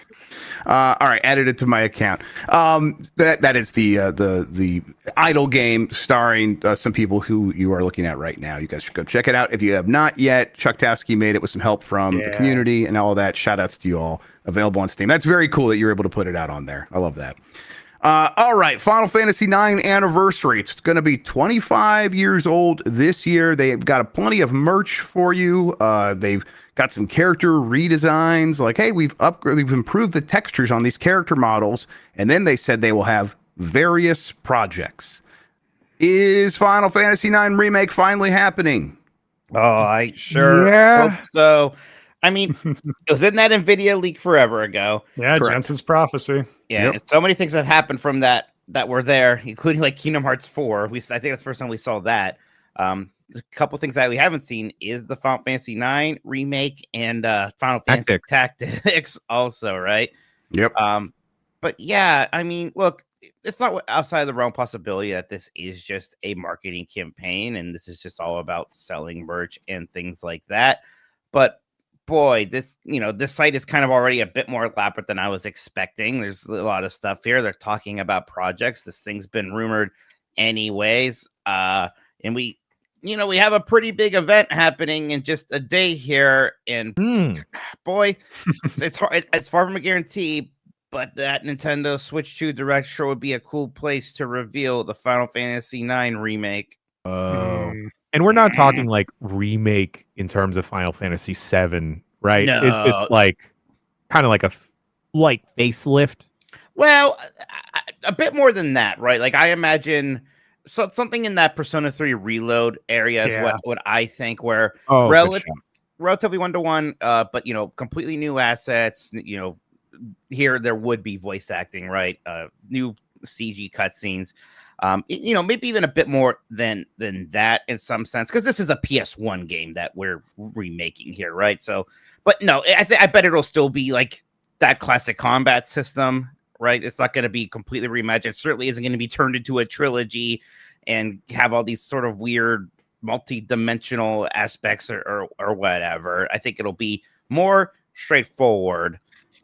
All right, added it to my account. That is the idle game starring some people who you are looking at right now. You guys should go check it out if you have not yet. Chuck Tasky made it with some help from the community and all that. Shout outs to you all. Available on Steam. That's very cool that you're able to put it out on there. I love that. All right, Final Fantasy IX anniversary. It's going to be 25 years old this year. They've got plenty of merch for you. They've got some character redesigns. Like, hey, we've improved the textures on these character models. And then they said they will have various projects. Is Final Fantasy IX Remake finally happening? Oh, I sure hope so. I mean, it was in that NVIDIA leak forever ago. Yeah, Jensen's prophecy. Yeah, and so many things have happened from that were there, including like Kingdom Hearts 4. I think that's the first time we saw that. A couple things that we haven't seen is the Final Fantasy IX remake and Final Fantasy Tactics also, right? Yep. But yeah, I mean, look, it's not outside of the realm possibility that this is just a marketing campaign and this is just all about selling merch and things like that. But boy, this site is kind of already a bit more elaborate than I was expecting. There's a lot of stuff here. They're talking about projects. This thing's been rumored anyways. And we have a pretty big event happening in just a day here. And boy, it's hard. It's far from a guarantee, but that Nintendo Switch 2 Direct sure would be a cool place to reveal the Final Fantasy IX remake. And we're not talking like remake in terms of Final Fantasy VII, right? No. It's just like kind of like a light facelift. Well, a bit more than that, right? Like I imagine something in that Persona 3 Reload area is what I think, where relatively one-to-one, but completely new assets. Here there would be voice acting, right? New CG cutscenes. Maybe even a bit more than that in some sense, because this is a PS1 game that we're remaking here, right? So, but no, I bet it'll still be like that classic combat system, right? It's not going to be completely reimagined. It certainly isn't going to be turned into a trilogy and have all these sort of weird multi-dimensional aspects or whatever. I think it'll be more straightforward.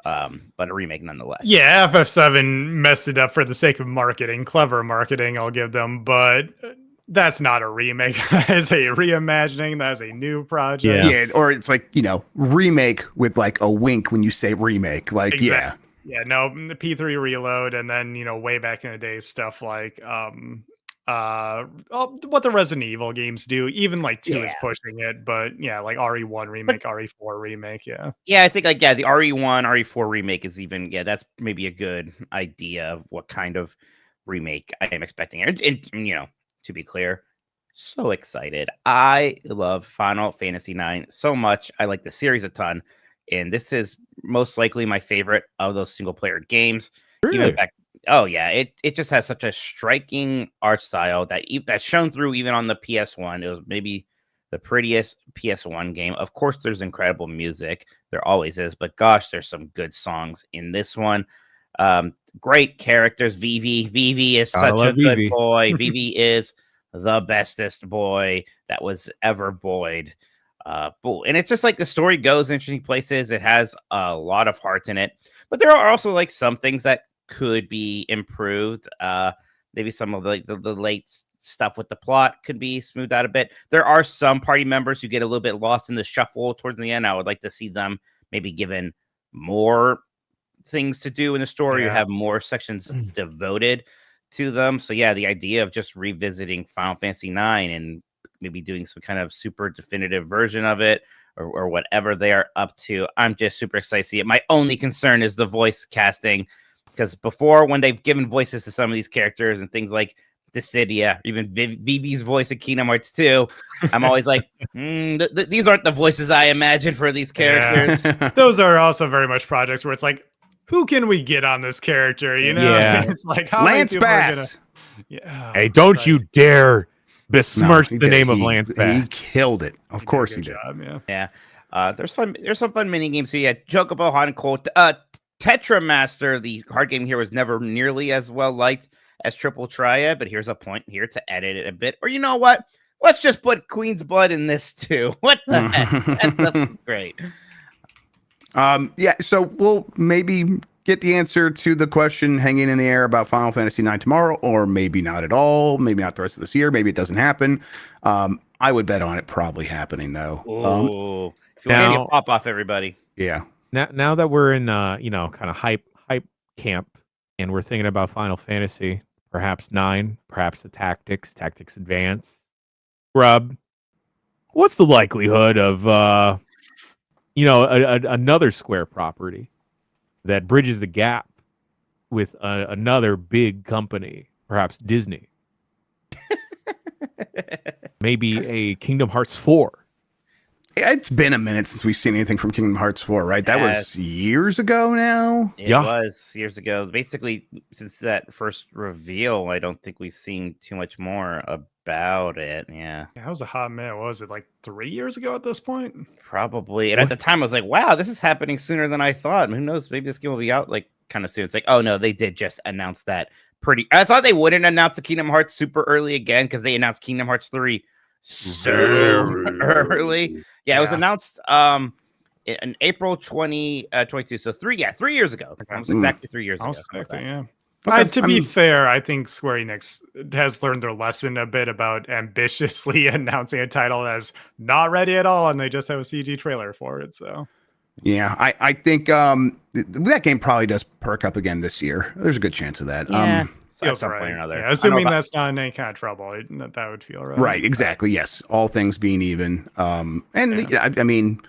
But a remake nonetheless. Yeah, FF7 messed it up for the sake of marketing. Clever marketing, I'll give them, but that's not a remake. That is a reimagining. That is a new project. Yeah, or it's like, remake with like a wink when you say remake. Like, exactly. Yeah, no, the P3 Reload, and then, way back in the day, stuff like what the Resident Evil games do. Even like 2 is pushing it, but yeah, like RE1 remake, RE4 remake. I think the RE1 RE4 remake is even that's maybe a good idea of what kind of remake I am expecting. And to be clear, so excited. I love Final Fantasy IX so much. I like the series a ton, and this is most likely my favorite of those single player games. Really? It just has such a striking art style that's shown through even on the PS1. It was maybe the prettiest PS1 game. Of course, there's incredible music. There always is, but gosh, there's some good songs in this one. Great characters. Vivi is such a good boy. Vivi is the bestest boy that was ever boyed. And it's just like the story goes in interesting places. It has a lot of heart in it, but there are also like some things that could be improved. Maybe some of the late stuff with the plot could be smoothed out a bit. There are some party members who get a little bit lost in the shuffle towards the end. I would like to see them maybe given more things to do in the story or have more sections devoted to them. So yeah, the idea of just revisiting Final Fantasy IX and maybe doing some kind of super definitive version of it or whatever they are up to, I'm just super excited to see it. My only concern is the voice casting, because before, when they've given voices to some of these characters and things like Dissidia, even Vivi's voice in Kingdom Hearts 2. I'm always like, these aren't the voices I imagined for these characters. Yeah. Those are also very much projects where it's like, who can we get on this character? You know, it's like how Lance many people are gonna. Bass. Yeah. Hey, don't you dare besmirch the name of Lance Bass. He killed it. Of course he did. Job, Yeah. There's some fun mini games. So yeah, Chocobo Hanko, Tetramaster, the card game here was never nearly as well liked as Triple Triad, but here's a point here to edit it a bit. Or you know what? Let's just put Queen's Blood in this too. What the heck? That stuff is great. Yeah, so we'll maybe get the answer to the question hanging in the air about Final Fantasy IX tomorrow, or maybe not at all. Maybe not the rest of this year. Maybe it doesn't happen. I would bet on it probably happening though. Ooh. If you want to pop off, everybody. Yeah. Now that we're in kind of hype camp, and we're thinking about Final Fantasy, perhaps 9, perhaps the Tactics Advance, Grub. What's the likelihood of another Square property that bridges the gap with another big company, perhaps Disney? Maybe a Kingdom Hearts 4. It's been a minute since we've seen anything from Kingdom Hearts 4, right? That was years ago now. It was years ago. Basically, since that first reveal, I don't think we've seen too much more about it. Yeah. That was a hot minute. What was it, like 3 years ago at this point? Probably. And at the time, I was like, wow, this is happening sooner than I thought. Who knows? Maybe this game will be out like kind of soon. It's like, oh no, they did just announce that I thought they wouldn't announce the Kingdom Hearts super early again because they announced Kingdom Hearts 3 so early. Yeah, it was announced in April 2022. So 3 years ago. Almost exactly 3 years ago. Yeah. To be fair, I think Square Enix has learned their lesson a bit about ambitiously announcing a title as not ready at all, and they just have a CG trailer for it. So yeah, I think that game probably does perk up again this year. There's a good chance of that. Yeah. Feels some right. point or another. Yeah, assuming that's not in any kind of trouble, that would feel right. Right, exactly. Yes, all things being even. I mean,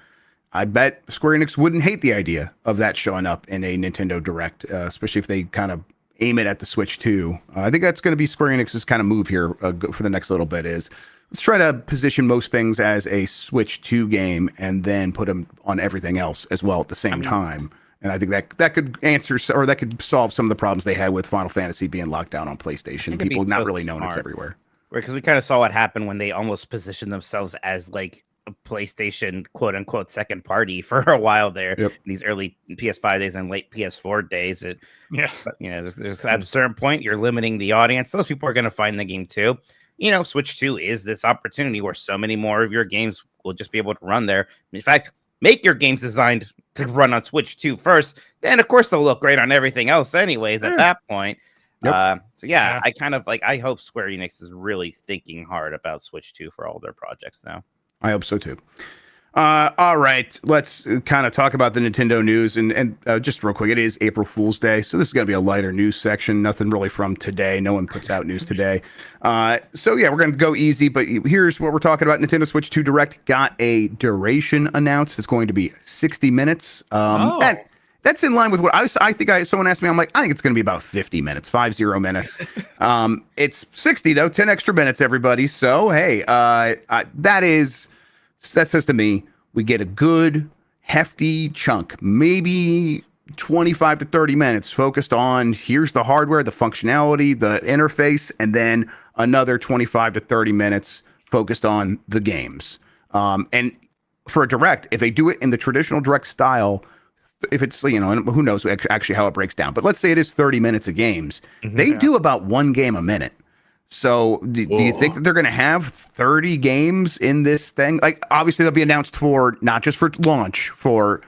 I bet Square Enix wouldn't hate the idea of that showing up in a Nintendo Direct, especially if they kind of aim it at the Switch too. I think that's going to be Square Enix's kind of move here for the next little bit. Is let's try to position most things as a Switch 2 game and then put them on everything else as well at the same time. And I think that could answer, or that could solve some of the problems they had with Final Fantasy being locked down on PlayStation. People not really knowing it's everywhere. Because we kind of saw what happened when they almost positioned themselves as like a PlayStation quote unquote second party for a while there in these early PS5 days and late PS4 days. But, there's at a certain point you're limiting the audience. Those people are going to find the game too. Switch 2 is this opportunity where so many more of your games will just be able to run there. In fact, make your games designed to run on Switch 2 first. Then, of course, they'll look great on everything else anyways at that point. I kind of I hope Square Enix is really thinking hard about Switch 2 for all their projects now. I hope so, too. All right, let's kind of talk about the Nintendo news. And just real quick, it is April Fool's Day, so this is going to be a lighter news section. Nothing really from today. No one puts out news today. We're going to go easy, but here's what we're talking about. Nintendo Switch 2 Direct got a duration announced. It's going to be 60 minutes. That's in line with what someone asked me. I'm like, I think it's going to be about 50 minutes, 50 minutes. It's 60 though, 10 extra minutes, everybody. So, hey, that says to me, we get a good, hefty chunk, maybe 25 to 30 minutes focused on here's the hardware, the functionality, the interface, and then another 25 to 30 minutes focused on the games. And for a Direct, if they do it in the traditional Direct style, if it's, and who knows actually how it breaks down, but let's say it is 30 minutes of games, they do about one game a minute. So do you think that they're going to have 30 games in this thing? Like, obviously they'll be announced for not just for launch, for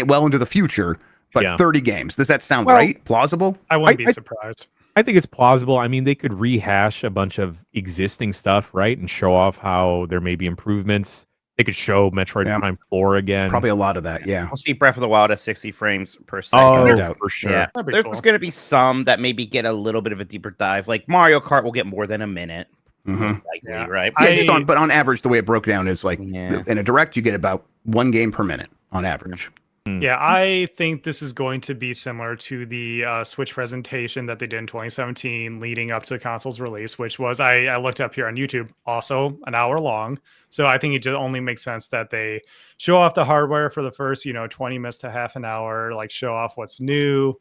well into the future, but 30 games. Does that sound right? Plausible? I wouldn't be surprised. I think it's plausible. I mean, they could rehash a bunch of existing stuff, right? And show off how there may be improvements. They could show Metroid Prime 4 again. Probably a lot of that, yeah. We'll see Breath of the Wild at 60 frames per second. Oh, for sure. Yeah. There's going to be some that maybe get a little bit of a deeper dive. Like Mario Kart will get more than a minute. Likely, right? Yeah, but on average, the way it broke down is like in a Direct, you get about one game per minute on average. Yeah, I think this is going to be similar to the Switch presentation that they did in 2017 leading up to the console's release, which was, I looked up here on YouTube, also an hour long. So I think it just only makes sense that they show off the hardware for the first, 20 minutes to half an hour, like show off what's new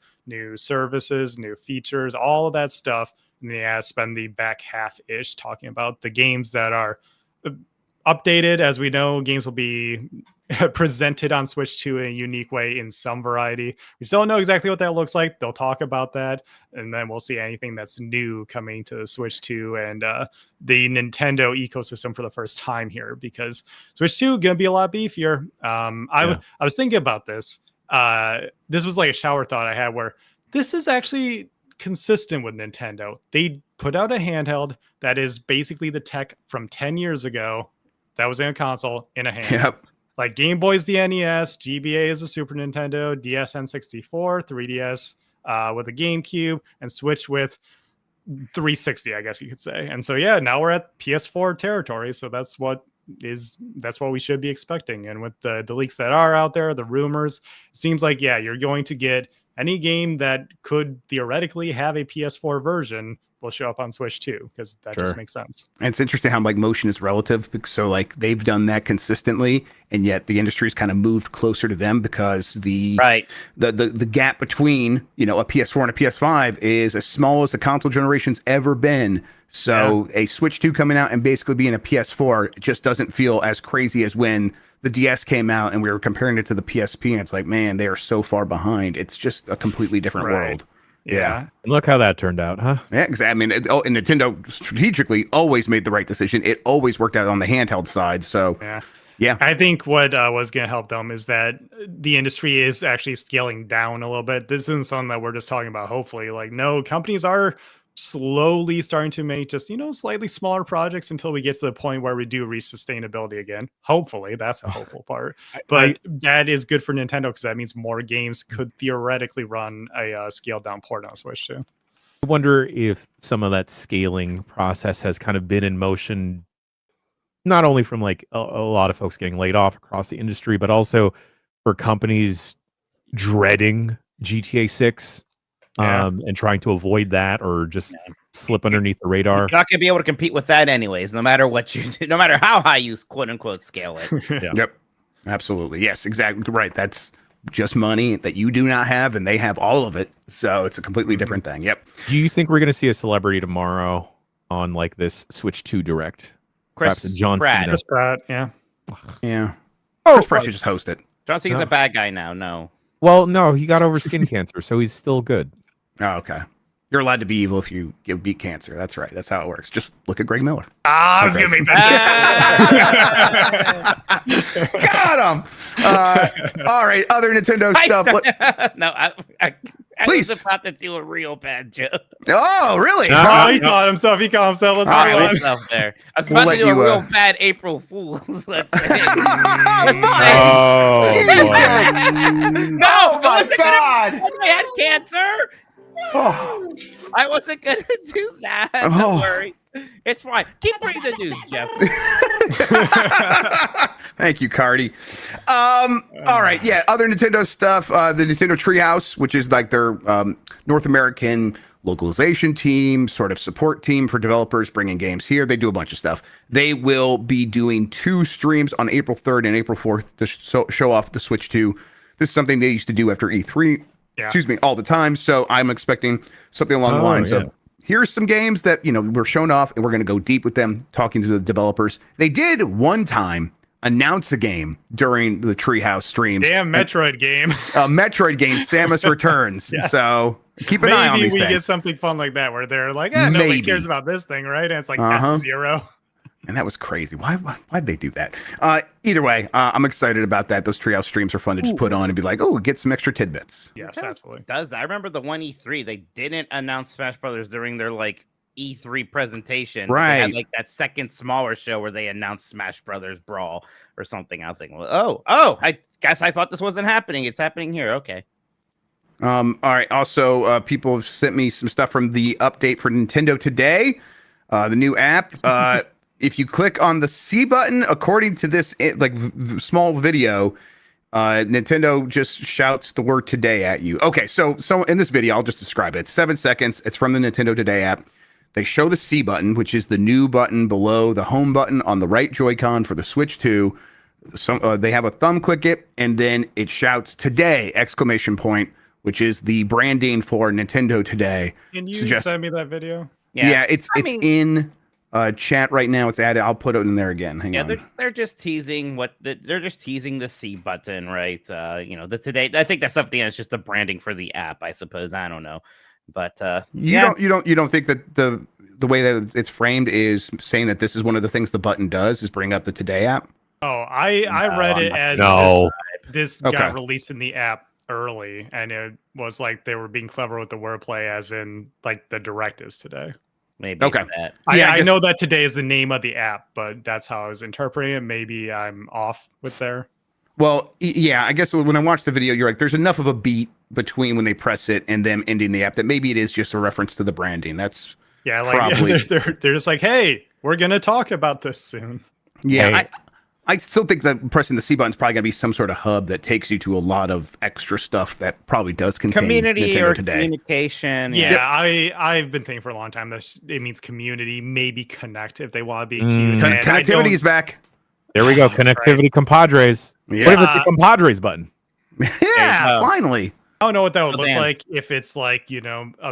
services, new features, all of that stuff. And then spend the back half-ish talking about the games that are updated. As we know, games will be presented on Switch 2 in a unique way in some variety. We still don't know exactly what that looks like. They'll talk about that, and then we'll see anything that's new coming to the Switch 2 and the Nintendo ecosystem for the first time here, because Switch 2 gonna be a lot beefier. I was thinking about this. This was like a shower thought I had, where this is actually consistent with Nintendo. They put out a handheld that is basically the tech from 10 years ago that was in a console in a hand. Yep. Like Game Boy's the NES, GBA is the Super Nintendo, DS N64, 3DS with a GameCube, and Switch with 360, I guess you could say. And so now we're at PS4 territory. So that's what we should be expecting. And with the leaks that are out there, the rumors, it seems like you're going to get any game that could theoretically have a PS4 version will show up on Switch too, because that just makes sense. And it's interesting how motion is relative. So they've done that consistently, and yet the industry's kind of moved closer to them because the gap between a PS4 and a PS5 is as small as the console generation's ever been. So a Switch 2 coming out and basically being a PS4 just doesn't feel as crazy as when the DS came out and we were comparing it to the PSP, and it's like, man, they are so far behind. It's just a completely different world. Yeah. And look how that turned out, huh? Yeah, exactly. I mean, and Nintendo strategically always made the right decision. It always worked out on the handheld side. So, yeah. I think what was going to help them is that the industry is actually scaling down a little bit. This isn't something that we're just talking about, hopefully. No, companies are slowly starting to make just, slightly smaller projects until we get to the point where we do reach sustainability again. Hopefully, that's a hopeful part. But that is good for Nintendo, because that means more games could theoretically run a scaled down port on Switch too. I wonder if some of that scaling process has kind of been in motion, not only from a lot of folks getting laid off across the industry, but also for companies dreading GTA 6. And trying to avoid that or just slip underneath the radar. You're not going to be able to compete with that anyways, no matter what you do, no matter how high you quote unquote scale it. Yep. Absolutely. Yes, exactly right. That's just money that you do not have, and they have all of it. So it's a completely different thing. Yep. Do you think we're going to see a celebrity tomorrow on this Switch 2 Direct? Chris John Cena. Chris Pratt, yeah. Chris Pratt should just host it. John Cena's a bad guy now. No. Well, no, he got over skin cancer, so he's still good. Oh, okay. You're allowed to be evil if you beat cancer. That's right. That's how it works. Just look at Greg Miller. I was going to make that. Got him. All right. Other Nintendo stuff. No, I was about to do a real bad joke. Oh, really? He caught himself. He caught himself. Let's go there. I was about to do a real bad April Fool's. Let's say. Oh, no, my God. I had cancer. Oh. I wasn't gonna do that. Don't worry. It's fine. Keep bringing the news, Jeff. Thank you, Cardi. All right. Yeah. Other Nintendo stuff. The Nintendo Treehouse, which is their North American localization team, sort of support team for developers bringing games here. They do a bunch of stuff. They will be doing 2 streams on April 3rd and April 4th to show off the Switch 2. This is something they used to do after E3. Excuse me, all the time. So I'm expecting something along the lines of, here's some games that, were shown off, and we're going to go deep with them, talking to the developers. They did one time announce a game during the Treehouse streams. Damn Metroid game. A Metroid game, Samus Returns. Yes. So keep an eye on these things. Maybe we get something fun like that, where they're like, nobody cares about this thing, right? And it's like F-Zero. And that was crazy. Why'd they do that? Either way, I'm excited about that. Those Treehouse streams are fun to just put on and be like, get some extra tidbits. Yes, absolutely. Does that? I remember the one E3, they didn't announce Smash Brothers during their E3 presentation. Right. They had that second smaller show where they announced Smash Brothers Brawl or something. I was like, I guess I thought this wasn't happening. It's happening here. Okay. All right. Also, people have sent me some stuff from the update for Nintendo Today, the new app. If you click on the C button, according to this small video, Nintendo just shouts the word today at you. Okay, so in this video, I'll just describe it. It's 7 seconds. It's from the Nintendo Today app. They show the C button, which is the new button below the home button on the right Joy-Con for the Switch 2. They have a thumb click it, and then it shouts today, ! Which is the branding for Nintendo Today. Can you send me that video? Yeah, it's in chat right now. It's added. I'll put it in there again. Hang on. They're just teasing they're just teasing the C button, right? The today. I think that's something that's just the branding for the app, I suppose. I don't know, but you don't think that the way that it's framed is saying that this is one of the things the button does is bring up the Today app? Oh, I read it as this got released in the app early, and it was like they were being clever with the wordplay, as in like the directives today. Maybe that. I know that today is the name of the app, but that's how I was interpreting it. Maybe I'm off with there. Well, yeah, I guess when I watched the video, you're like, there's enough of a beat between when they press it and them ending the app that maybe it is just a reference to the branding. That's probably... they're just like, hey, we're gonna talk about this soon. Yeah, I still think that pressing the C button is probably going to be some sort of hub that takes you to a lot of extra stuff that probably does contain community Nintendo or Today. Communication. Yeah, I've been thinking for a long time that it means community, maybe connect if they want to be huge. Connectivity is back. There we go. Connectivity compadres. Yeah. What if it's the compadres button? Yeah, finally. I don't know what that would look like, if it's like, a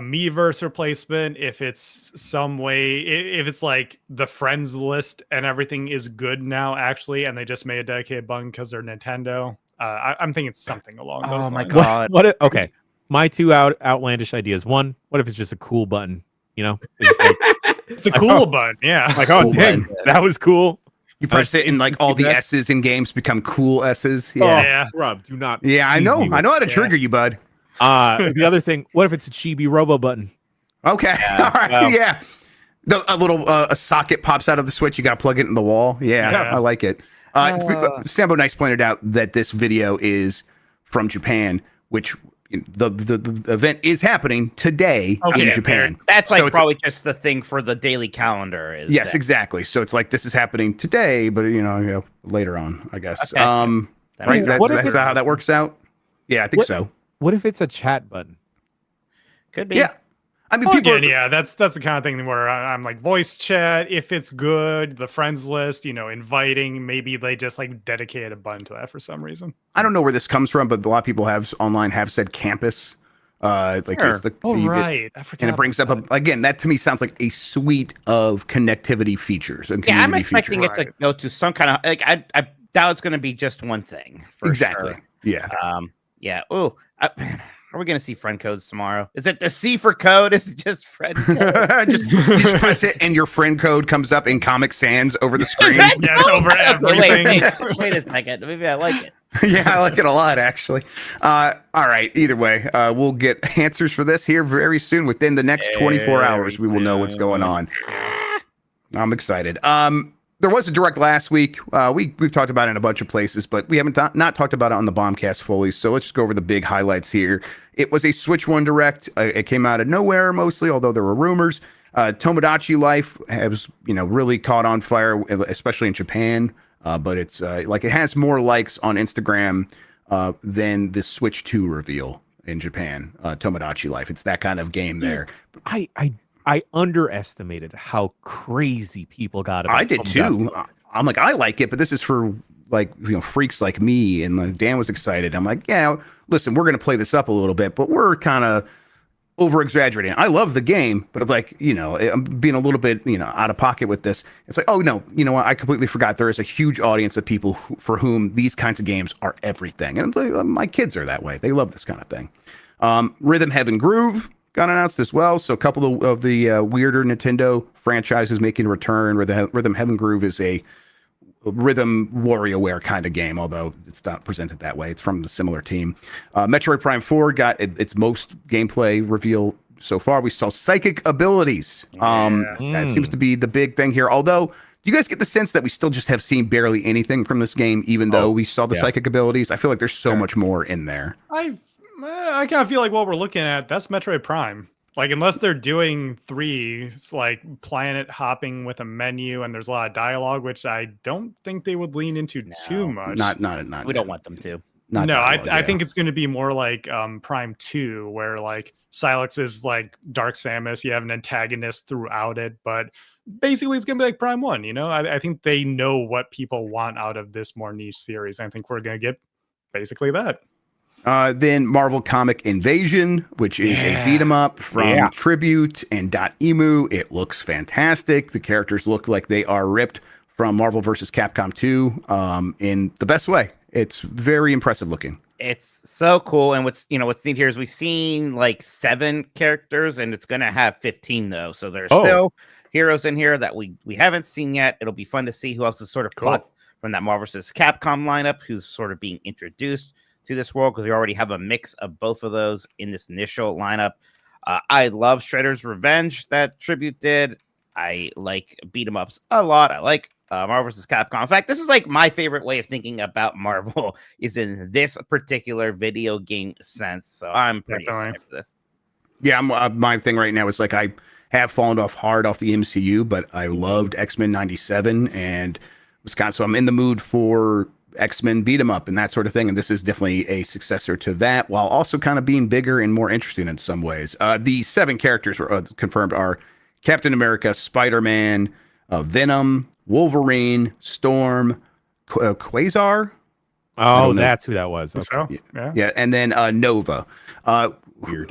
Miiverse replacement, if it's some way, if it's like the friends list and everything is good now, actually, and they just made a dedicated button because they're Nintendo. I'm thinking it's something along those lines. Oh my God. Okay. My two outlandish ideas. One, what if it's just a cool button? It's, like, it's the cool button. Yeah. Like, oh, dang, that was cool. You press it and like all the S's in games become cool S's. Yeah. Oh, yeah. Rob, do not. Yeah, I know. I know how to trigger you, bud. The other thing, what if it's a chibi robo button? Okay. All right. Well, yeah. A little a socket pops out of the Switch. You got to plug it in the wall. Yeah. I like it. Sambo Nice pointed out that this video is from Japan, which the event is happening today in Japan. That's like probably just the thing for the daily calendar. Yes, exactly. So it's like this is happening today, but later on, I guess. Okay. Right? That's how that works out. Yeah, I think so. What if it's a chat button? Could be. Yeah. I mean, that's the kind of thing where I'm like voice chat. If it's good, the friends list, inviting. Maybe they just like dedicated a button to that for some reason. I don't know where this comes from, but a lot of people online have said campus. It's the right. I forgot. And it brings up again. That to me sounds like a suite of connectivity features and I'm expecting it to go to some kind of like. I doubt it's going to be just one thing. Exactly. Sure. Yeah. Yeah. Oh. Are we going to see friend codes tomorrow? Is it the C for code? Is it just friend code? you just press it and your friend code comes up in Comic Sans over the screen. Over everything. Wait a second. Maybe I like it. Yeah, I like it a lot, actually. All right. Either way, we'll get answers for this here very soon. Within the next 24 hours, we will know what's going on. I'm excited. There was a direct last week. We've talked about it in a bunch of places, but we haven't not talked about it on the Bombcast fully. So let's just go over the big highlights here. It was a Switch 1 Direct. It came out of nowhere mostly, although there were rumors. Tomodachi Life has really caught on fire, especially in Japan. But it's it has more likes on Instagram than the Switch 2 reveal in Japan. Tomodachi Life. It's that kind of game there. I underestimated how crazy people got about it. I did too. I'm like, I like it, but this is for freaks like me. And Dan was excited. I'm like, yeah, listen, we're going to play this up a little bit, but we're kind of over exaggerating. I love the game, but it's like, I'm being a little bit, out of pocket with this. It's like, oh no, you know what? I completely forgot. There is a huge audience of people for whom these kinds of games are everything. And it's like, my kids are that way. They love this kind of thing. Rhythm Heaven Groove got announced as well. So a couple of the weirder Nintendo franchises making a return. Rhythm Heaven Groove is a Rhythm WarioWare kind of game, although it's not presented that way. It's from the similar team. Metroid Prime 4 got its most gameplay reveal so far. We saw psychic abilities. That seems to be the big thing here. Although, do you guys get the sense that we still just have seen barely anything from this game, even though we saw the psychic abilities? I feel like there's so much more in there. I kind of feel like what we're looking at, that's Metroid Prime. Like, unless they're doing 3, it's like planet hopping with a menu and there's a lot of dialogue, which I don't think they would lean into too much. Not. We don't want them to. No, dialogue, I yeah. think it's going to be more like Prime 2, where like Silex is like Dark Samus. You have an antagonist throughout it, but basically it's going to be like Prime 1. You know, I think they know what people want out of this more niche series. I think we're going to get basically that. Then Marvel Comic Invasion, which is a beat 'em up from Yeah. Tribute and .emu. It looks fantastic. The characters look like they are ripped from Marvel vs. Capcom 2 in the best way. It's very impressive looking. It's so cool. And what's neat here is we've seen like 7 characters, and it's gonna have 15 though. So there's still heroes in here that we haven't seen yet. It'll be fun to see who else is sort of plucked from that Marvel vs. Capcom lineup, who's sort of being introduced to this world, because we already have a mix of both of those in this initial lineup. I love Shredder's Revenge that Tribute did. I like beat 'em ups a lot. I like Marvel vs. Capcom. In fact, this is like my favorite way of thinking about Marvel is in this particular video game sense. So I'm pretty excited for this. Yeah, my thing right now is like I have fallen hard off the MCU, but I loved X-Men 97 and so I'm in the mood for X-Men beat 'em up and that sort of thing. And this is definitely a successor to that, while also kind of being bigger and more interesting in some ways. The 7 characters were confirmed are Captain America, Spider-Man, Venom, Wolverine, Storm, Quasar. Oh, that's who that was. Okay. So Yeah, and then Nova. Weird.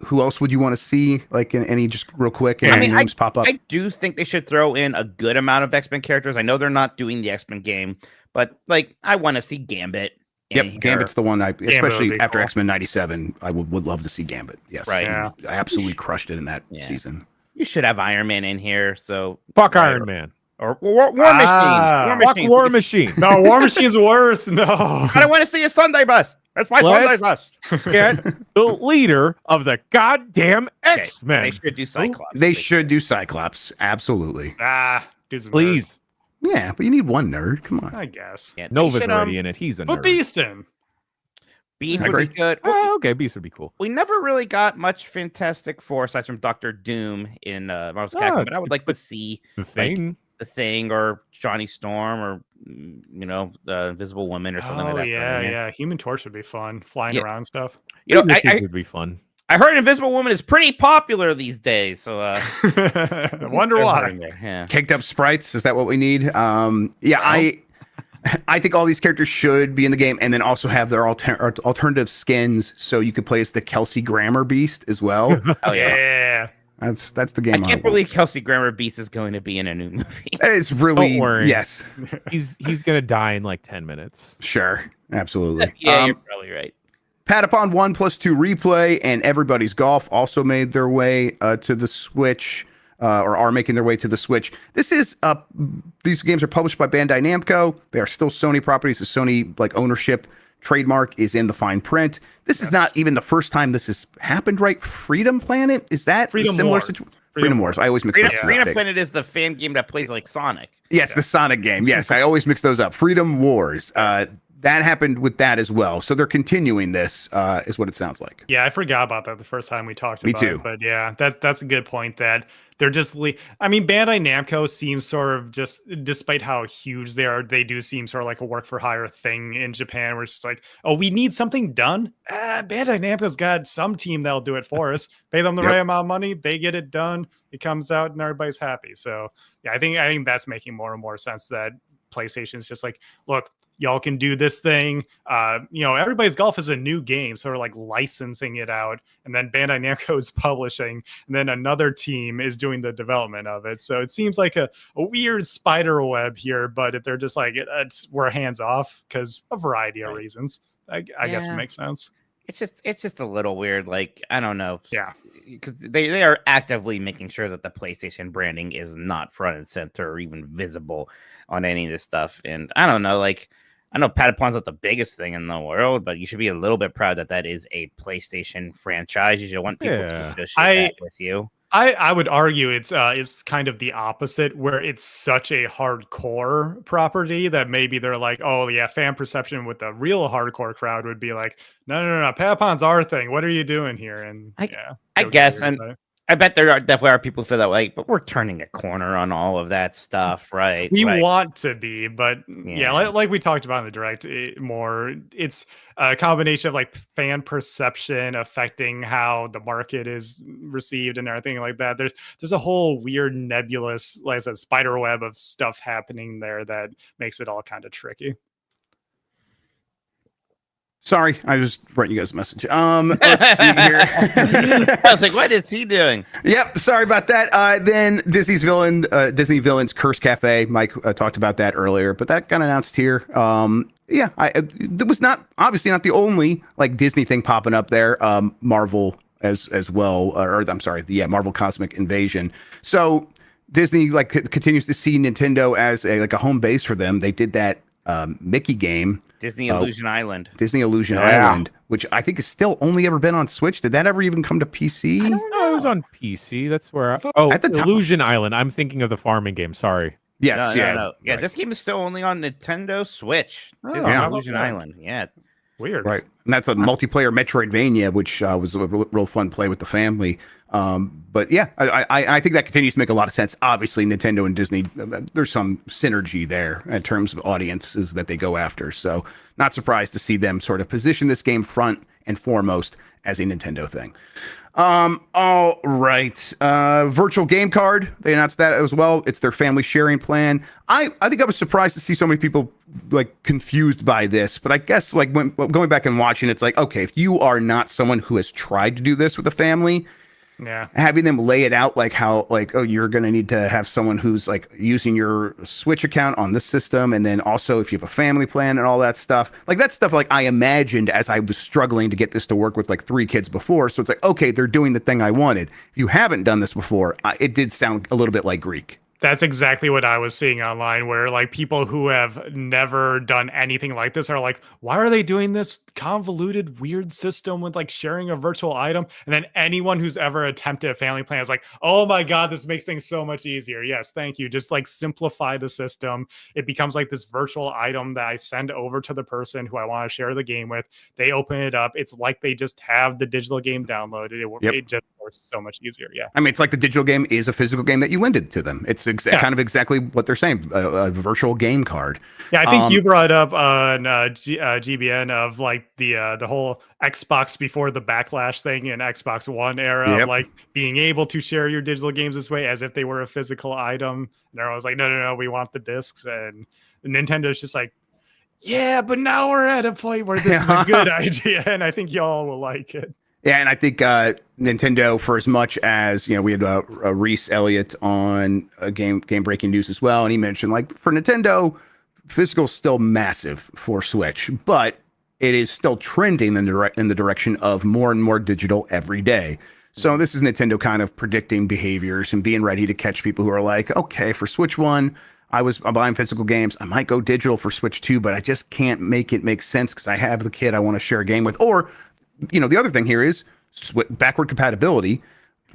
Who else would you want to see? Like in any just real quick? Any names pop up? I do think they should throw in a good amount of X-Men characters. I know they're not doing the X-Men game, but like I want to see Gambit. Yep, Gambit's the one especially after cool. X-Men 97, I would love to see Gambit. Yes, Right. I absolutely crushed it in that season. You should have Iron Man in here. So Fuck Iron Man. Or War Machine. Fuck War Machine. No, War Machine's worse. No. I don't want to see a Sunday bus. That's my Sunday bus. Get the leader of the goddamn X-Men. They should do Cyclops. They should do Cyclops. Absolutely. Do some Please. Yeah, but you need one nerd. Come on. nerds, I guess. Yeah, Nova's should, already in it. He's a Put nerd. Beast in. Beast I would be agree. good. Okay, Beast would be cool. We never really got much Fantastic Four aside from Doctor Doom in Marvel's Capcom, but I would like to see The Thing. The Thing or Johnny Storm or the Invisible Woman or something like that. Yeah. Human Torch would be fun. Flying around stuff. You know, Machines would be fun. I heard Invisible Woman is pretty popular these days, so Wonder why. Yeah. Caked up sprites. Is that what we need? I think all these characters should be in the game, and then also have their alternative skins, so you could play as the Kelsey Grammer Beast as well. Oh yeah. Yeah. That's the game. I can't believe Kelsey Grammer Beast is going to be in a new movie. It's really Don't worry. yes. He's gonna die in like 10 minutes. Sure, absolutely. Yeah, you're probably right. Patapon 1+2 Replay and Everybody's Golf also made their way to the Switch, or are making their way to the Switch. These games are published by Bandai Namco. They are still Sony properties. The Sony ownership trademark is in the fine print. This is not even the first time this has happened, right? Freedom Planet, is that Freedom a similar Wars. situation? Freedom Wars. I always mix those two up. Freedom Planet is the fan game that plays like Sonic. Yes, the Sonic game. Yes, I always mix those up. Freedom Wars. That happened with that as well. So they're continuing this, is what it sounds like. Yeah, I forgot about that the first time we talked Me about too. it. But yeah, that's a good point that they're just Bandai Namco seems sort of just, despite how huge they are, they do seem sort of like a work for hire thing in Japan where it's just like, oh, we need something done. Bandai Namco's got some team that'll do it for us. Pay them the right amount of money, they get it done, it comes out and everybody's happy. So yeah, I think that's making more and more sense that PlayStation's just like, look, y'all can do this thing. Everybody's Golf is a new game, so we're like licensing it out, and then Bandai Namco is publishing, and then another team is doing the development of it. So it seems like a weird spider web here, but if they're just like, we're hands off because a variety of reasons, I guess it makes sense. It's just a little weird. Like, I don't know. Yeah. Because they are actively making sure that the PlayStation branding is not front and center or even visible on any of this stuff. And I don't know, like, I know Patapon's not the biggest thing in the world, but you should be a little bit proud that is a PlayStation franchise. You should want people to share that with you. I would argue it's kind of the opposite, where it's such a hardcore property that maybe they're like, oh yeah, fan perception with the real hardcore crowd would be like, no, Patapon's our thing. What are you doing here? And I guess, and I bet there are definitely are people who feel that way, but we're turning a corner on all of that stuff, right? We Like, want to be, but yeah, like we talked about in the direct, it's a combination of like fan perception affecting how the market is received and everything like that. There's a whole weird nebulous, like I said, spider web of stuff happening there that makes it all kind of tricky. Sorry, I just brought you guys a message. Let's see here. I was like, what is he doing? Yep, sorry about that. Then Disney Villains Curse Cafe. Mike talked about that earlier, but that got announced here. Yeah, it was obviously not the only like Disney thing popping up there. Marvel as well, or I'm sorry, Marvel Cosmic Invasion. So Disney like continues to see Nintendo as a home base for them. They did that Mickey game. Disney Illusion Island. Disney Illusion Island, which I think has still only ever been on Switch. Did that ever even come to PC? No, it was on PC. That's where. At the Illusion Island. I'm thinking of the farming game. Sorry. Yes. No. Yeah, right. this game is still only on Nintendo Switch. Disney Illusion Island. Yeah. Weird. Right. And that's a multiplayer Metroidvania, which was a real fun play with the family. But yeah, I think that continues to make a lot of sense. Obviously, Nintendo and Disney, there's some synergy there in terms of audiences that they go after. So not surprised to see them sort of position this game front and foremost as a Nintendo thing. All right. Virtual game card. They announced that as well. It's their family sharing plan. I think I was surprised to see so many people like confused by this, but I guess like when going back and watching, it's like, okay, if you are not someone who has tried to do this with a family, having them lay it out like how like, oh, you're going to need to have someone who's like using your Switch account on this system. And then also if you have a family plan and all that stuff, like that stuff, like I imagined as I was struggling to get this to work with like 3 kids before. So it's like, okay, they're doing the thing I wanted. If you haven't done this before, it did sound a little bit like Greek. That's exactly what I was seeing online, where like people who have never done anything like this are like, why are they doing this convoluted, weird system with like sharing a virtual item? And then anyone who's ever attempted a family plan is like, oh my God, this makes things so much easier. Yes, thank you. Just like simplify the system. It becomes like this virtual item that I send over to the person who I want to share the game with. They open it up. It's like they just have the digital game downloaded. It just works so much easier. Yeah. I mean, it's like the digital game is a physical game that you lended to them. It's kind of exactly what they're saying, a virtual game card. Yeah, I think you brought up on GBN of like the whole Xbox before the backlash thing in Xbox One era, of like being able to share your digital games this way as if they were a physical item. And everyone was like, no, we want the discs. And Nintendo's just like, yeah, but now we're at a point where this is a good idea, and I think y'all will like it. Yeah, and I think Nintendo, for as much as, we had Reese Elliott on Game Breaking News as well, and he mentioned, like, for Nintendo, physical still massive for Switch, but it is still trending in the direction of more and more digital every day. So this is Nintendo kind of predicting behaviors and being ready to catch people who are like, okay, for Switch 1, I'm buying physical games. I might go digital for Switch 2, but I just can't make it make sense because I have the kid I want to share a game with. Or, the other thing here is backward compatibility.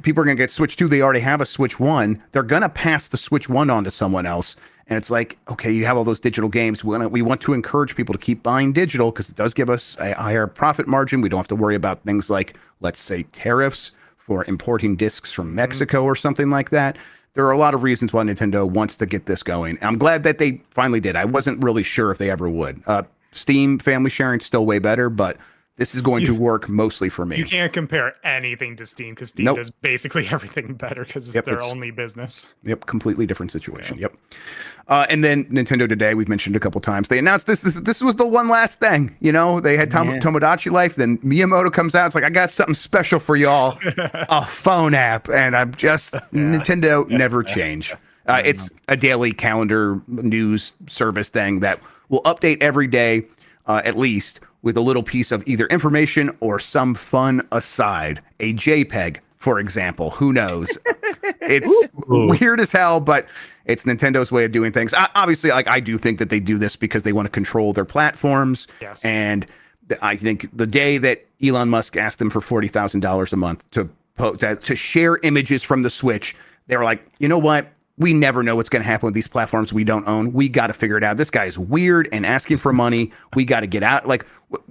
People are going to get Switch 2. They already have a Switch 1. They're going to pass the Switch 1 on to someone else. And it's like, okay, you have all those digital games. We want to encourage people to keep buying digital because it does give us a higher profit margin. We don't have to worry about things like, let's say, tariffs for importing discs from Mexico or something like that. There are a lot of reasons why Nintendo wants to get this going. I'm glad that they finally did. I wasn't really sure if they ever would. Steam family sharing still way better, but this is going to work mostly for me. You can't compare anything to Steam because Steam does basically everything better because it's their only business. Yep, completely different situation. Yep. And then Nintendo today, we've mentioned a couple times, they announced this was the one last thing. They had Tomodachi Life, then Miyamoto comes out. It's like, I got something special for y'all, a phone app. And I'm just, Nintendo never change. It's a daily calendar news service thing that will update every day, at least, with a little piece of either information or some fun aside. A JPEG, for example. Who knows? It's weird as hell, but it's Nintendo's way of doing things. Obviously, like, I do think that they do this because they want to control their platforms. Yes. And I think the day that Elon Musk asked them for $40,000 a month to share images from the Switch, they were like, you know what? we never know what's going to happen with these platforms we don't own. We got to figure it out. This guy is weird and asking for money. We got to get out. Like,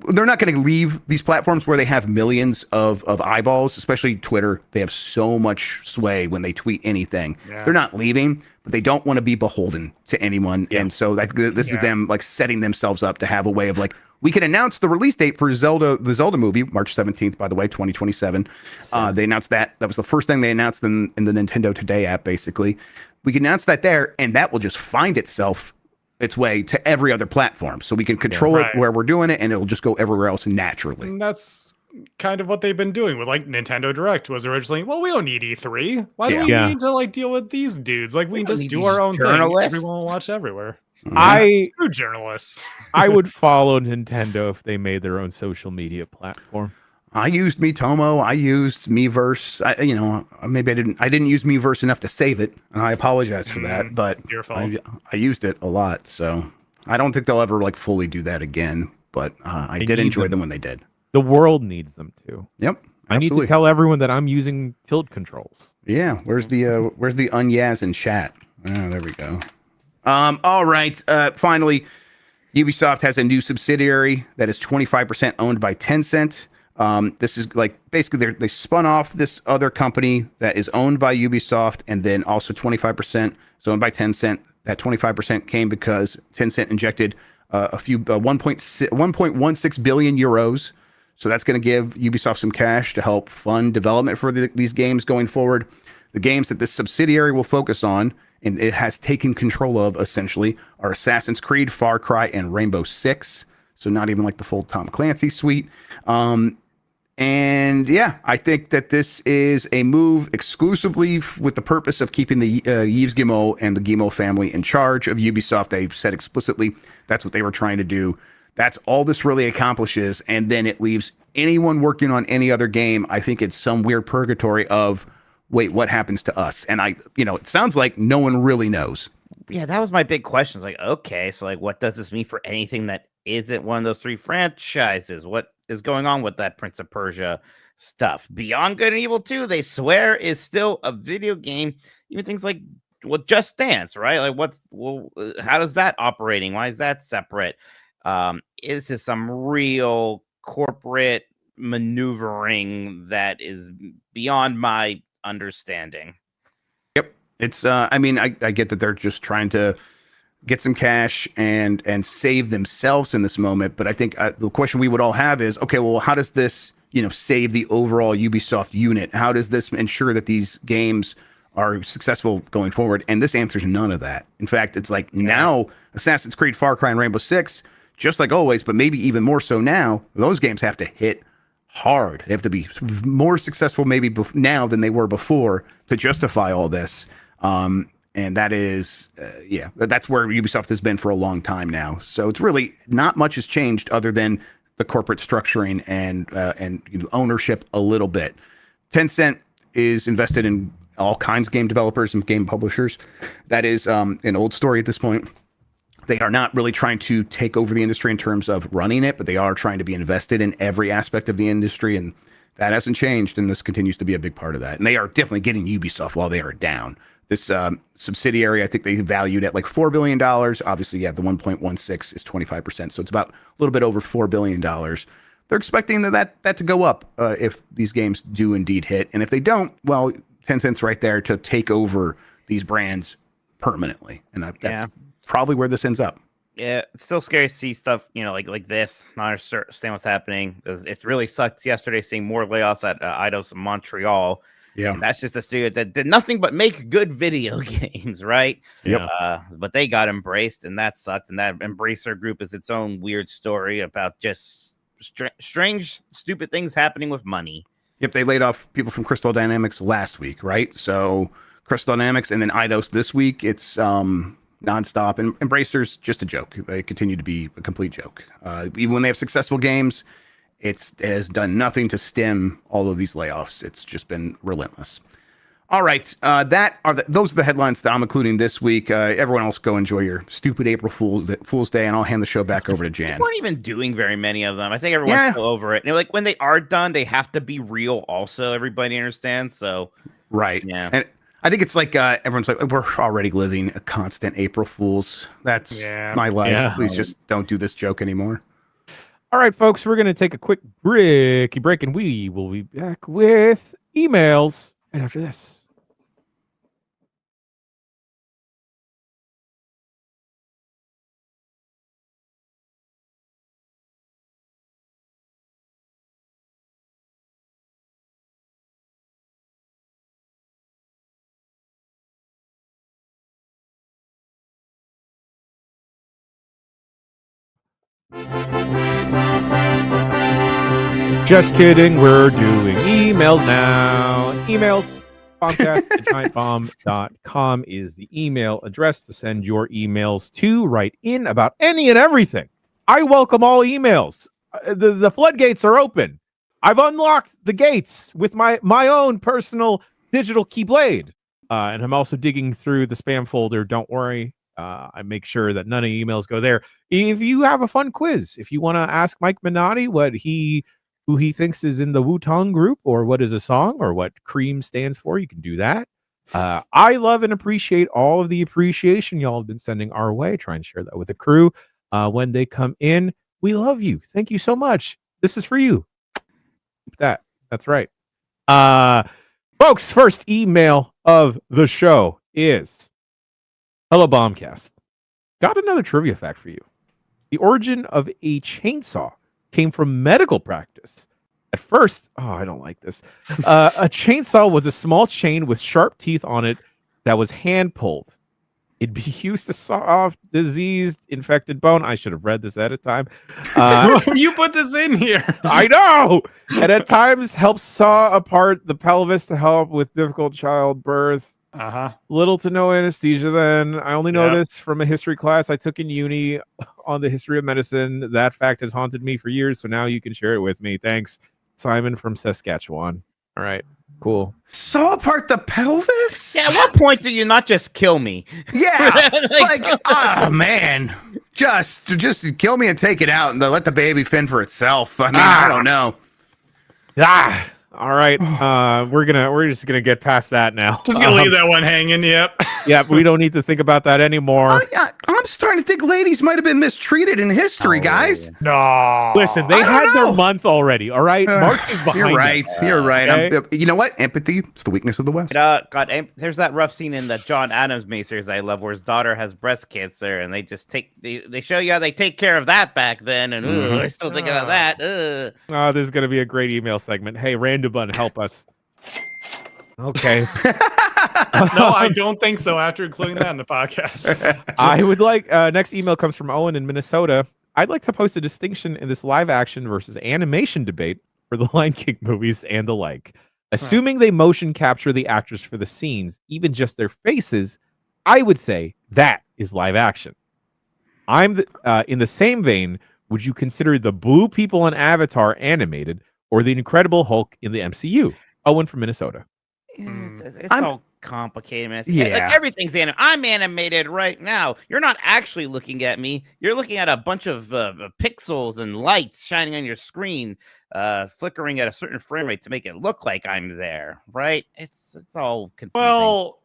they're not going to leave these platforms where they have millions of eyeballs, especially Twitter. They have so much sway when they tweet anything. Yeah. They're not leaving, but they don't want to be beholden to anyone. Yeah. And so this is them like setting themselves up to have a way of like, we can announce the release date for the Zelda movie, March 17th, by the way, 2027. They announced that. That was the first thing they announced in the Nintendo Today app, basically. We can announce that there, and that will just find its way to every other platform. So we can control it where we're doing it, and it'll just go everywhere else naturally. And that's kind of what they've been doing with like Nintendo Direct was originally, well, we don't need E3. Why do we need to like deal with these dudes? Like we can just do our own thing. Everyone will watch everywhere. True journalists. I would follow Nintendo if they made their own social media platform. I used Miitomo. I used Miiverse. Maybe I didn't use Miiverse enough to save it, and I apologize for that. But I used it a lot, so I don't think they'll ever like fully do that again. But I did enjoy them when they did. The world needs them to. Yep. I need to tell everyone that I'm using tilt controls. Yeah. Where's the unyaz in chat? Oh, there we go. All right. Finally, Ubisoft has a new subsidiary that is 25% owned by Tencent. This is like basically they spun off this other company that is owned by Ubisoft, and then also 25% is owned by Tencent. That 25% came because Tencent injected a few 1.16 billion euros. So that's going to give Ubisoft some cash to help fund development for these games going forward. The games that this subsidiary will focus on, and it has taken control of, essentially, are Assassin's Creed, Far Cry, and Rainbow Six. So not even like the full Tom Clancy suite. And yeah, I think that this is a move exclusively with the purpose of keeping the Yves Guillemot and the Guillemot family in charge of Ubisoft. They've said explicitly that's what they were trying to do. That's all this really accomplishes. And then it leaves anyone working on any other game, I think it's some weird purgatory of, wait, what happens to us? And it sounds like no one really knows. Yeah, that was my big question. It's like, okay, so like, what does this mean for anything that isn't one of those three franchises? What is going on with that Prince of Persia stuff? Beyond Good and Evil 2, they swear is still a video game. Even things like, well, Just Dance, right? Like, how does that operating? Why is that separate? Is this some real corporate maneuvering that is beyond my understanding? Yep. It's I get that they're just trying to get some cash and save themselves in this moment, but I think the question we would all have is, okay, well, how does this save the overall Ubisoft unit? How does this ensure that these games are successful going forward? And this answers none of that. In fact, it's like now Assassin's Creed, Far Cry, and Rainbow Six, just like always, but maybe even more so now, those games have to hit hard. They have to be more successful maybe now than they were before to justify all this. And that is, that's where Ubisoft has been for a long time now. So it's really not much has changed other than the corporate structuring and ownership a little bit. Tencent is invested in all kinds of game developers and game publishers. That is an old story at this point. They are not really trying to take over the industry in terms of running it, but they are trying to be invested in every aspect of the industry, and that hasn't changed, and this continues to be a big part of that. And they are definitely getting Ubisoft while they are down. This subsidiary, I think they valued at like $4 billion. Obviously, the 1.16 is 25%, so it's about a little bit over $4 billion. They're expecting that to go up if these games do indeed hit, and if they don't, well, Tencent's right there to take over these brands permanently, and that's probably where this ends up. Yeah, it's still scary to see stuff, like this, not understand what's happening. It's really sucked yesterday seeing more layoffs at Eidos Montreal. Yeah, and that's just a studio that did nothing but make good video games, right? Yep. But they got embraced, and that sucked. And that Embracer Group is its own weird story about just strange, stupid things happening with money. Yep, they laid off people from Crystal Dynamics last week, right? So Crystal Dynamics and then Eidos this week. It's nonstop, and Embracer's just a joke. They continue to be a complete joke. Even when they have successful games, it has done nothing to stem all of these layoffs. It's just been relentless. All right, those are the headlines that I'm including this week. Everyone else go enjoy your stupid April Fool's Day, and I'll hand the show back over to Jan. They weren't even doing very many of them. I think everyone's still over it. And like when they are done, they have to be real also. Everybody understands. So right. Yeah. And I think it's like everyone's like, we're already living a constant April Fools. That's my life. Yeah. Please just don't do this joke anymore. All right, folks, we're going to take a quick break, and we will be back with emails right after this. Just kidding, we're doing emails now. Emails, bombcast at giantbomb.com is the email address to send your emails to. Write in about any and everything. I welcome all emails. The floodgates are open. I've unlocked the gates with my own personal digital keyblade. And I'm also digging through the spam folder. Don't worry. I make sure that none of the emails go there. If you have a fun quiz, if you want to ask Mike Minotti who he thinks is in the Wu-Tang group, or what is a song, or what cream stands for, you can do that. I love and appreciate all of the appreciation y'all have been sending our way. Try and share that with the crew when they come in. We love you. Thank you so much. This is for you. Keep that. That's right. Folks, first email of the show is, hello, Bombcast. Got another trivia fact for you. The origin of a chainsaw came from medical practice. At first, I don't like this. A chainsaw was a small chain with sharp teeth on it that was hand pulled. It'd be used to saw off diseased, infected bone. I should have read this at a time. You put this in here. I know. And at times help saw apart the pelvis to help with difficult childbirth. Little to no anesthesia then. I only know this from a history class I took in uni on the history of medicine. That fact has haunted me for years, so now you can share it with me. Thanks, Simon from Saskatchewan. All right, cool. Saw apart the pelvis? Yeah, at what point do you not just kill me? Yeah. Oh man. Just kill me and take it out and let the baby fend for itself. I mean, I don't know. All right. We're just gonna get past that now. Just gonna leave that one hanging. Yep. Yeah, we don't need to think about that anymore. I'm starting to think ladies might have been mistreated in history, guys. No. Listen, they had their month already. All right, March is behind. You're right. us. You're right. Okay? You know what? Empathy. It's the weakness of the West. God, there's that rough scene in the John Adams miniseries I love, where his daughter has breast cancer, and they just they show you how they take care of that back then, and I still think about that. Oh, this is gonna be a great email segment. Hey, Randubun, help us. Okay. No, I don't think so. After including that in the podcast, I would like next email comes from Owen in Minnesota. I'd like to post a distinction in this live action versus animation debate for the Lion King movies and the like. Assuming they motion capture the actors for the scenes, even just their faces, I would say that is live action. In the same vein, would you consider the blue people in Avatar animated or the Incredible Hulk in the MCU? Owen from Minnesota. It's all complicated, man. Like everything's animated. I'm animated right now. You're not actually looking at me. You're looking at a bunch of pixels and lights shining on your screen, flickering at a certain frame rate to make it look like I'm there, right? It's all confusing. Well,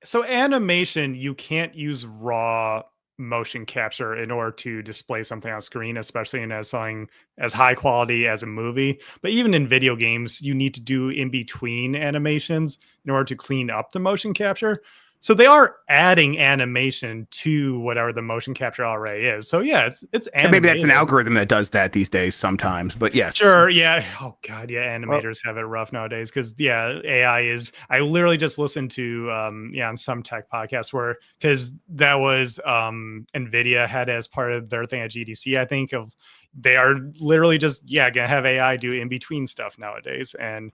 so animation, you can't use raw motion capture in order to display something on screen, especially in something as high quality as a movie. But even in video games, you need to do in between animations in order to clean up the motion capture. So they are adding animation to whatever the motion capture already is. So yeah, it's animated. Maybe that's an algorithm that does that these days sometimes, but yes. Sure, yeah. Oh god, yeah, animators have it rough nowadays because AI is. I literally just listened to on some tech podcast where, because that was NVIDIA had as part of their thing at GDC, I think, of they are literally just gonna have AI do in between stuff nowadays. And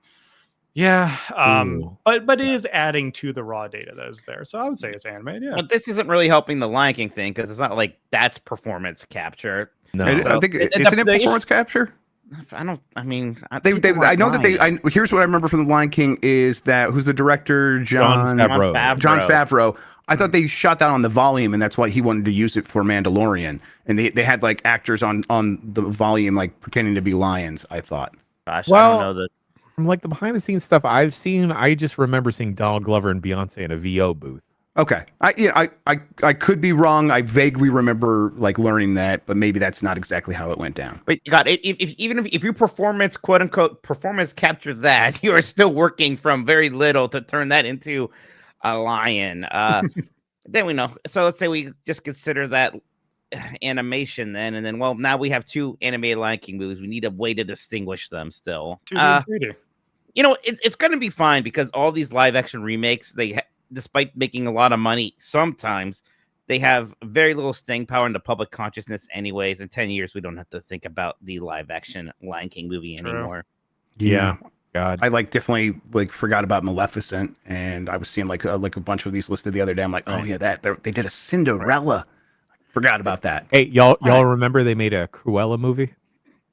but it is adding to the raw data that is there. So I would say it's animated. Yeah, but this isn't really helping the Lion King thing because it's not like that's performance capture. No, I think isn't it performance capture? I know that here's what I remember from the Lion King is that who's the director? John Favreau. I thought they shot that on the volume, and that's why he wanted to use it for Mandalorian. And they had like actors on the volume like pretending to be lions. I thought. Gosh, I don't know that. from like the behind the scenes stuff I've seen, I just remember seeing Donald Glover and Beyonce in a VO booth. Okay, I could be wrong. I vaguely remember like learning that, but maybe that's not exactly how it went down. But God, if your performance, quote unquote, performance capture that, you are still working from very little to turn that into a lion. Then we know. So let's say we just consider that animation then, and then now we have two animated Lion King movies. We need a way to distinguish them still. 2D and 3D. You know, it's going to be fine because all these live action remakes, despite making a lot of money, sometimes they have very little staying power in the public consciousness anyways. In 10 years, we don't have to think about the live action Lion King movie anymore. Yeah. God. I definitely forgot about Maleficent, and I was seeing like a bunch of these listed the other day. I'm like, oh yeah, they did a Cinderella. Forgot about that. Hey, y'all remember they made a Cruella movie?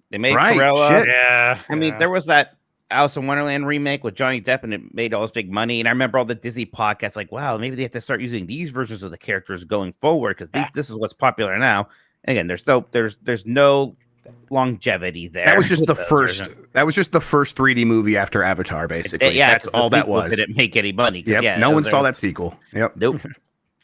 They made Right, Cruella. shit. Yeah. I mean, there was that Alice in Wonderland remake with Johnny Depp, and it made all this big money. And I remember all the Disney podcasts like, wow, maybe they have to start using these versions of the characters going forward because this is what's popular now. And again, there's no longevity there. That was just the versions. first. That was just the first 3D movie after Avatar, basically. Yeah, That's all that was. Didn't make any money. Yep. Yeah, No one saw that sequel. Yep. Nope.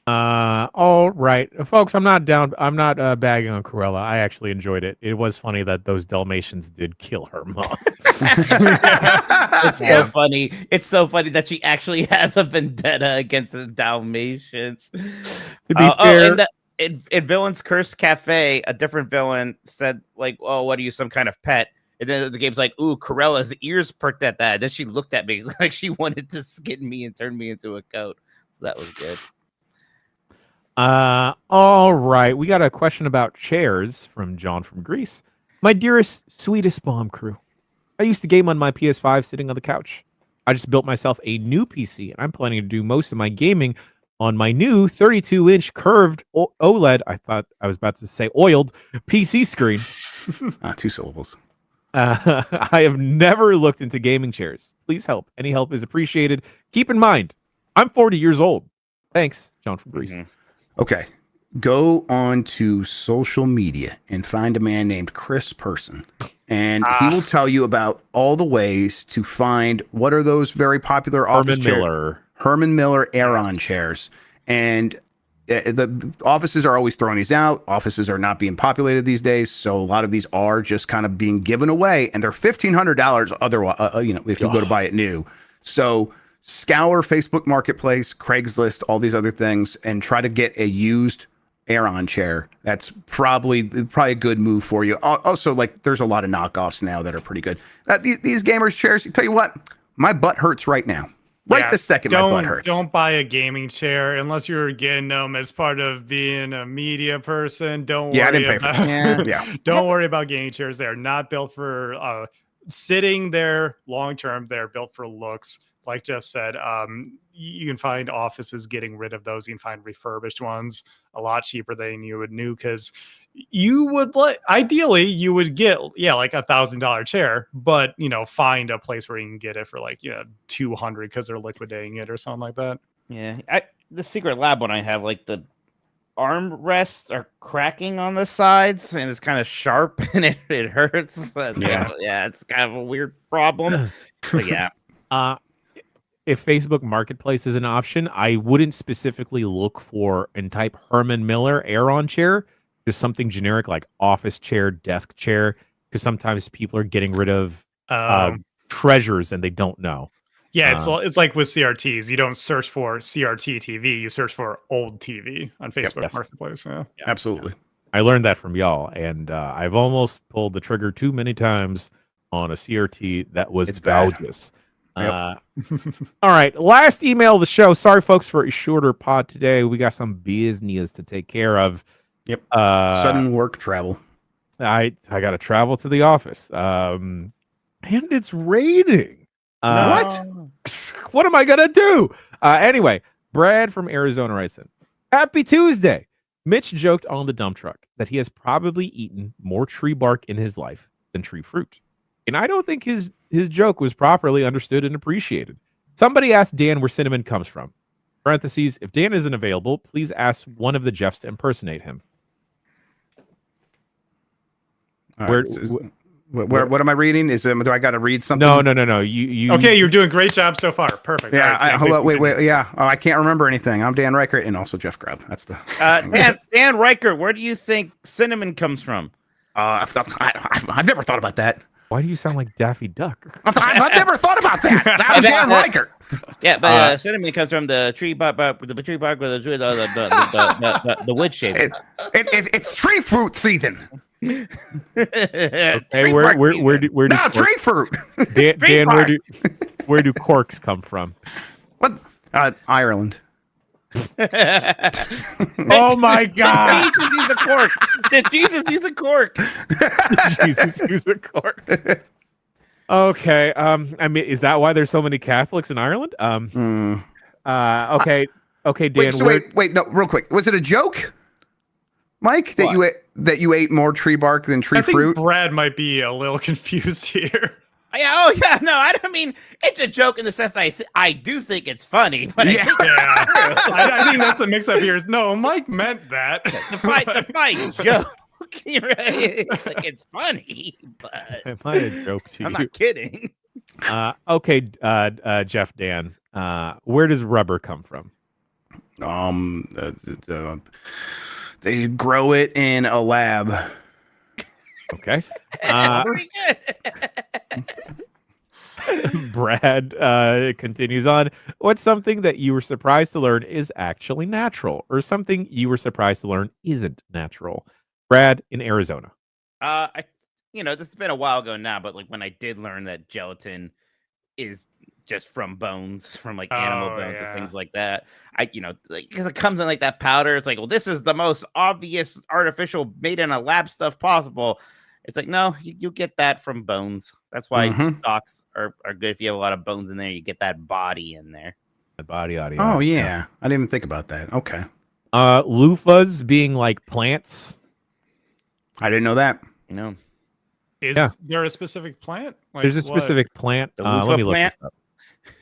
All right, folks. I'm not bagging on Cruella. I actually enjoyed it. It was funny that those Dalmatians did kill her mom. It's so funny. It's so funny that she actually has a vendetta against the Dalmatians. To be fair, in Villain's Curse Cafe, a different villain said, like, oh, what are you, some kind of pet? And then the game's like, ooh, Corella's ears perked at that. Then she looked at me like she wanted to skin me and turn me into a goat. So that was good. all right. We got a question about chairs from John from Greece. My dearest, sweetest bomb crew. I used to game on my PS5 sitting on the couch. I just built myself a new PC, and I'm planning to do most of my gaming on my new 32-inch curved OLED. I thought I was about to say oiled PC screen. 2 syllables. I have never looked into gaming chairs. Please help. Any help is appreciated. Keep in mind, I'm 40 years old. Thanks, John from Greece. Okay. Go on to social media and find a man named Chris Person. And he will tell you about all the ways to find what are those very popular Herman Miller Aeron chairs. And the offices are always throwing these out. Offices are not being populated these days, so a lot of these are just kind of being given away, and they're $1,500 otherwise. If you go to buy it new. So scour Facebook Marketplace, Craigslist, all these other things, and try to get a used Aeron chair. That's probably a good move for you. Also, like, there's a lot of knockoffs now that are pretty good. These gamers chairs, tell you what, my butt hurts right now. Right this second, my butt hurts. Don't buy a gaming chair unless you're getting them as part of being a media person. Don't worry about gaming chairs. They're not built for sitting there long term. They're built for looks. Like Jeff said, you can find offices getting rid of those. You can find refurbished ones a lot cheaper than you would new, because you would ideally you would get like $1,000 chair, but find a place where you can get it for like $200 because they're liquidating it or something like that. Yeah, the Secret Lab one I have, like, the armrests are cracking on the sides and it's kind of sharp and it hurts. It's kind of a weird problem. But yeah. If Facebook Marketplace is an option, I wouldn't specifically look for and type Herman Miller Aeron chair, just something generic like office chair, desk chair, because sometimes people are getting rid of treasures and they don't know. Yeah, it's like with CRTs. You don't search for CRT TV, you search for old TV on Facebook Marketplace. Yeah, absolutely. I learned that from y'all, and I've almost pulled the trigger too many times on a CRT that was gorgeous. All right, last email of the show. Sorry, folks, for a shorter pod today. We got some business to take care of. Yep. Sudden work travel. I got to travel to the office. And it's raining. What? What am I gonna do? Anyway, Brad from Arizona writes in. Happy Tuesday. Mitch joked on the dump truck that he has probably eaten more tree bark in his life than tree fruit. And I don't think his joke was properly understood and appreciated. Somebody asked Dan where cinnamon comes from. Parentheses, if Dan isn't available, please ask one of the Jeffs to impersonate him. What am I reading? Do I got to read something? No. You. Okay, you're doing a great job so far. Perfect. Yeah. All right, Dan, Hold please on, wait. continue. Yeah. Oh, I can't remember anything. I'm Dan Reichert and also Jeff Grubb. That's the. Dan Riker, where do you think cinnamon comes from? I've never thought about that. Why do you sound like Daffy Duck? I've never thought about that. That was Dan Reichert. Yeah, but cinnamon comes from the tree bark, the tree bark with the wood shape. It's tree fruit season. Hey, where do No, tree fruit. Dan, where do corks come from? What? Ireland. Oh my God! Jesus, he's a cork. Did Jesus, he's a cork. Jesus, use a cork. Okay. I mean, is that why there's so many Catholics in Ireland? Okay. Okay, Dan. Wait. No, real quick. Was it a joke, Mike, that you ate more tree bark than tree fruit? Brad might be a little confused here. Yeah, no, I don't mean it's a joke in the sense I do think it's funny, but I think that's the mix-up here. No, Mike meant that. The fine joke. Right? Like it's funny, but Am I a joke to you? I'm not kidding. Okay, Jeff, Dan. Where does rubber come from? They grow it in a lab. Okay. Pretty good. Brad continues on. What's something that you were surprised to learn is actually natural, or something you were surprised to learn isn't natural? Brad in Arizona. This has been a while ago now, but like when I did learn that gelatin is just from bones, from like animal bones and things like that. Because it comes in like that powder. It's like, well, this is the most obvious artificial made in a lab stuff possible. It's like, no, you get that from bones. That's why stocks are good. If you have a lot of bones in there, you get that body in there. The body audio. Oh, yeah. I didn't even think about that. Okay. Loofahs being like plants. I didn't know that. Is there a specific plant? Like, there's a specific plant. The Let loofah me look plant? this up.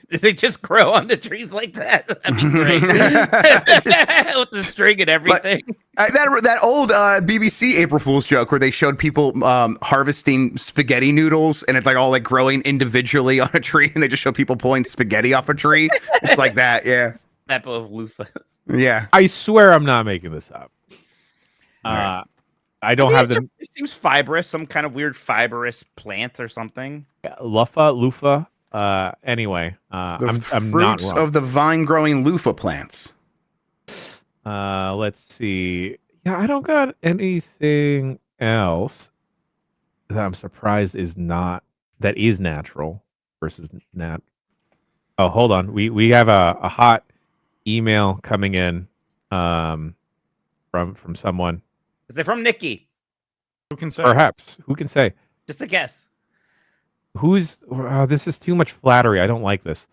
Did they just grow on the trees like that? That'd be great. With the string and everything. That old BBC April Fool's joke where they showed people harvesting spaghetti noodles and it's like all like growing individually on a tree, and they just show people pulling spaghetti off a tree. It's like that, yeah. Type of loofahs. Yeah. I swear I'm not making this up. I don't have the. It seems fibrous, some kind of weird fibrous plant or something. Loofah. Anyway, I'm not fruits wrong. of the vine-growing loofah plants. Let's see. Yeah, I don't got anything else that I'm surprised is natural versus nat. Oh, hold on. We have a hot email coming in from someone. Is it from Nikki? Who can say? Perhaps. Who can say? Just a guess. This is too much flattery. I don't like this.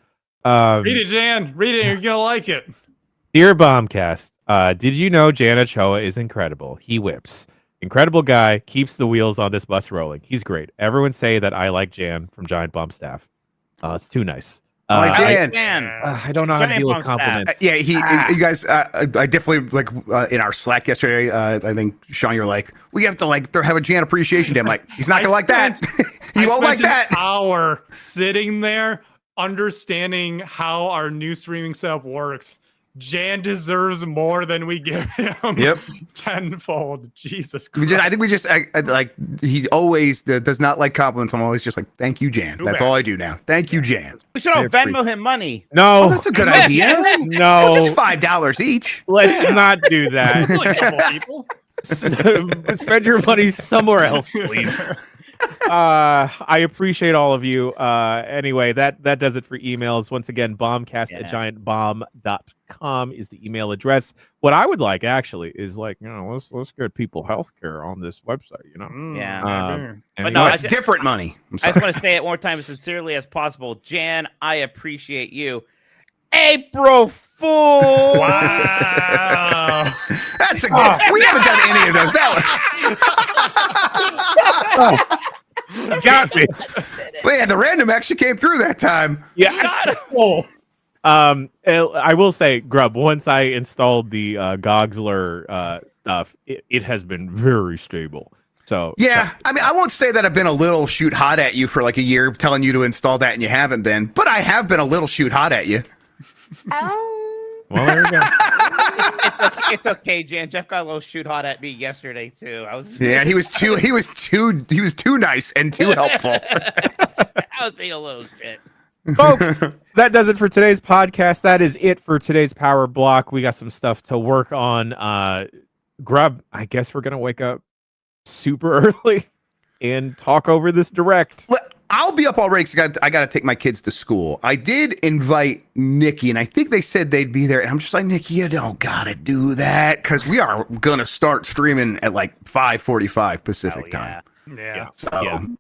Read it, Jan. Read it. You're gonna like it. Dear Bombcast, did you know Jan Ochoa is incredible? He whips. Incredible guy, keeps the wheels on this bus rolling. He's great. Everyone say that I like Jan from Giant Bomb staff. It's too nice. Dan. I don't know how to deal with compliments. Yeah, you guys. I definitely like in our Slack yesterday. I think Sean, you're like, we have to like have a Jan appreciation day. I'm like, he's not gonna like that. He won't like that. An hour sitting there, understanding how our new streaming setup works. Jan deserves more than we give him. Yep. Tenfold. Jesus Christ. I think he always does not like compliments. I'm always just like, thank you, Jan. That's all I do now. Thank you, Jan. We should all Venmo him money. No. Oh, that's a good idea. No. Just $5 each. Let's not do that. Like a couple people. Spend your money somewhere else, please. I appreciate all of you. Anyway, that does it for emails. Once again, bombcast@giantbomb.com is the email address. What I would like actually is let's get people healthcare on this website, Yeah. But no, it's different money. I just want to say it one more time as sincerely as possible. Jan, I appreciate you. April Fool! Wow. That's a good. We haven't done any of those. Got me. But yeah, the random actually came through that time. Yeah. I will say, Grub, once I installed the Gogsler stuff, it has been very stable. So yeah, I mean, I won't say that I've been a little shoot hot at you for like a year, telling you to install that, and you haven't been. But I have been a little shoot hot at you. well, there you go. It's okay, Jan. Jeff got a little shoot hot at me yesterday too. Yeah, he was too nice and too helpful. I was being a little shit. Folks, that does it for today's podcast. That is it for today's power block. We got some stuff to work on. Grub, I guess we're gonna wake up super early and talk over this direct. I'll be up already because I got to take my kids to school. I did invite Nikki, and I think they said they'd be there. And I'm just like, Nikki, you don't got to do that because we are going to start streaming at like 5:45 Pacific time. Yeah. So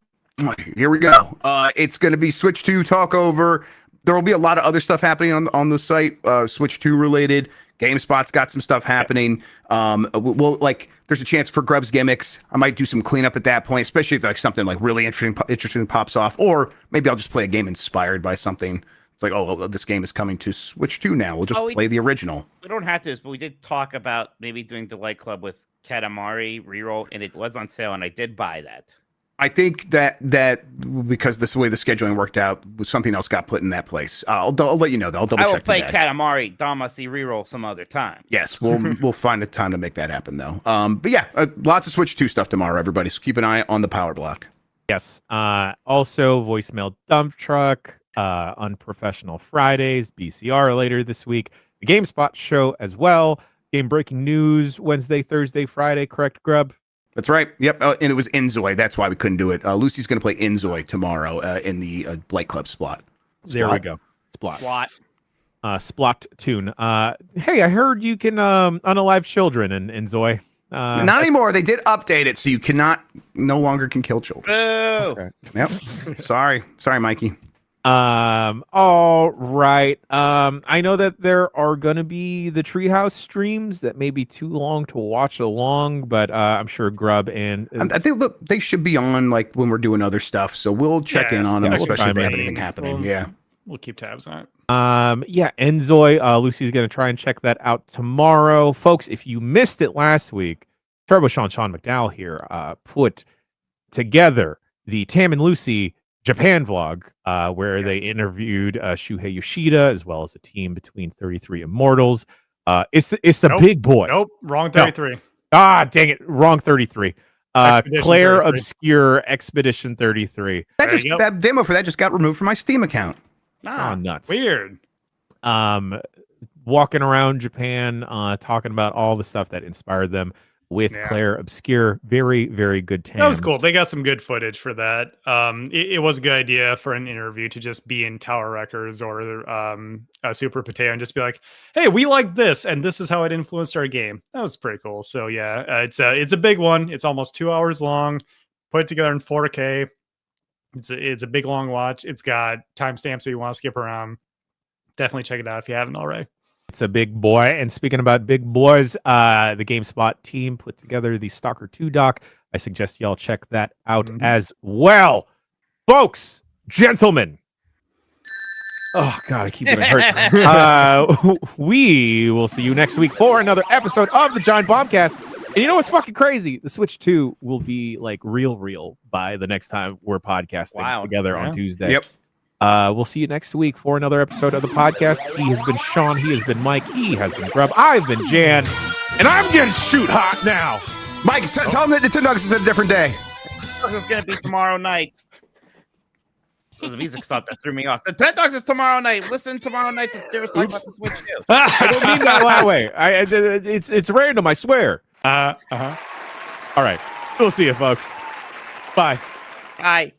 here we go. It's going to be Switch 2 talk over. There will be a lot of other stuff happening on the site, Switch 2 related. GameSpot's got some stuff happening. There's a chance for Grub's gimmicks. I might do some cleanup at that point, especially if like something like really interesting pops off, or maybe I'll just play a game inspired by something. It's like, oh, well, this game is coming to Switch 2 now. We'll just play the original. We don't have to, but we did talk about maybe doing Delight Club with Katamari reroll, and it was on sale, and I did buy that. I think that because this way the scheduling worked out, something else got put in that place. I'll let you know. I'll double check. I will play today. Katamari Damacy reroll some other time. Yes, we'll find a time to make that happen though. But yeah, lots of Switch 2 stuff tomorrow, everybody. So keep an eye on the power block. Yes. Also, voicemail dump truck, Unprofessional Fridays, BCR later this week. The GameSpot show as well. Game breaking news Wednesday, Thursday, Friday. Correct, Grub? That's right. Yep. And it was Inzoi. That's why we couldn't do it. Lucy's going to play Inzoi tomorrow in the Blight Club Splot. There we go. Splot. Splatoon. Hey, I heard you can unalive children in Inzoi. Not anymore. They did update it, so you no longer can kill children. Boo! Okay. Yep. Sorry, Mikey. All right. I know that there are gonna be the Treehouse streams that may be too long to watch along, but I'm sure Grub and I think they should be on like when we're doing other stuff, so we'll check in on them, especially if they have anything happening. We'll keep tabs on it. Enzoy, Lucy's gonna try and check that out tomorrow. Folks, if you missed it last week, Turbo Sean McDowell here put together the Tam and Lucy Japan vlog, where they interviewed Shuhei Yoshida as well as a team between 33 Immortals. It's the big boy. Nope, wrong 33. No. Ah, dang it, wrong 33. Claire 33. Obscure Expedition 33. That demo for that just got removed from my Steam account. Oh, nuts. Weird. Walking around Japan, talking about all the stuff that inspired them with Claire Obscure. Very, very good time. That was cool. They got some good footage for that. It was a good idea for an interview to just be in Tower Records or Super Potato and just be like, hey, we like this, and this is how it influenced our game. That was pretty cool. So yeah, it's a big one. It's almost 2 hours long. Put it together in 4K. It's a big long watch. It's got timestamps so you want to skip around. Definitely check it out if you haven't already. It's a big boy. And speaking about big boys, the GameSpot team put together the Stalker 2 doc. I suggest y'all check that out as well. Folks, gentlemen. Oh, God, I keep getting hurt. We will see you next week for another episode of the Giant Bombcast. And you know what's fucking crazy? The Switch 2 will be like real by the next time we're podcasting together on Tuesday. Yep. We'll see you next week for another episode of the podcast. He has been Sean. He has been Mike. He has been Grub. I've been Jan. And I'm getting shoot hot now. Mike, tell him that Nintendo is a different day. It's going to be tomorrow night. The music stopped. That threw me off. The TED Talks is tomorrow night. Listen tomorrow night to Sarah's talking about the Switch 2. I don't mean that that way. It's random, I swear. All right. We'll see you, folks. Bye. Bye.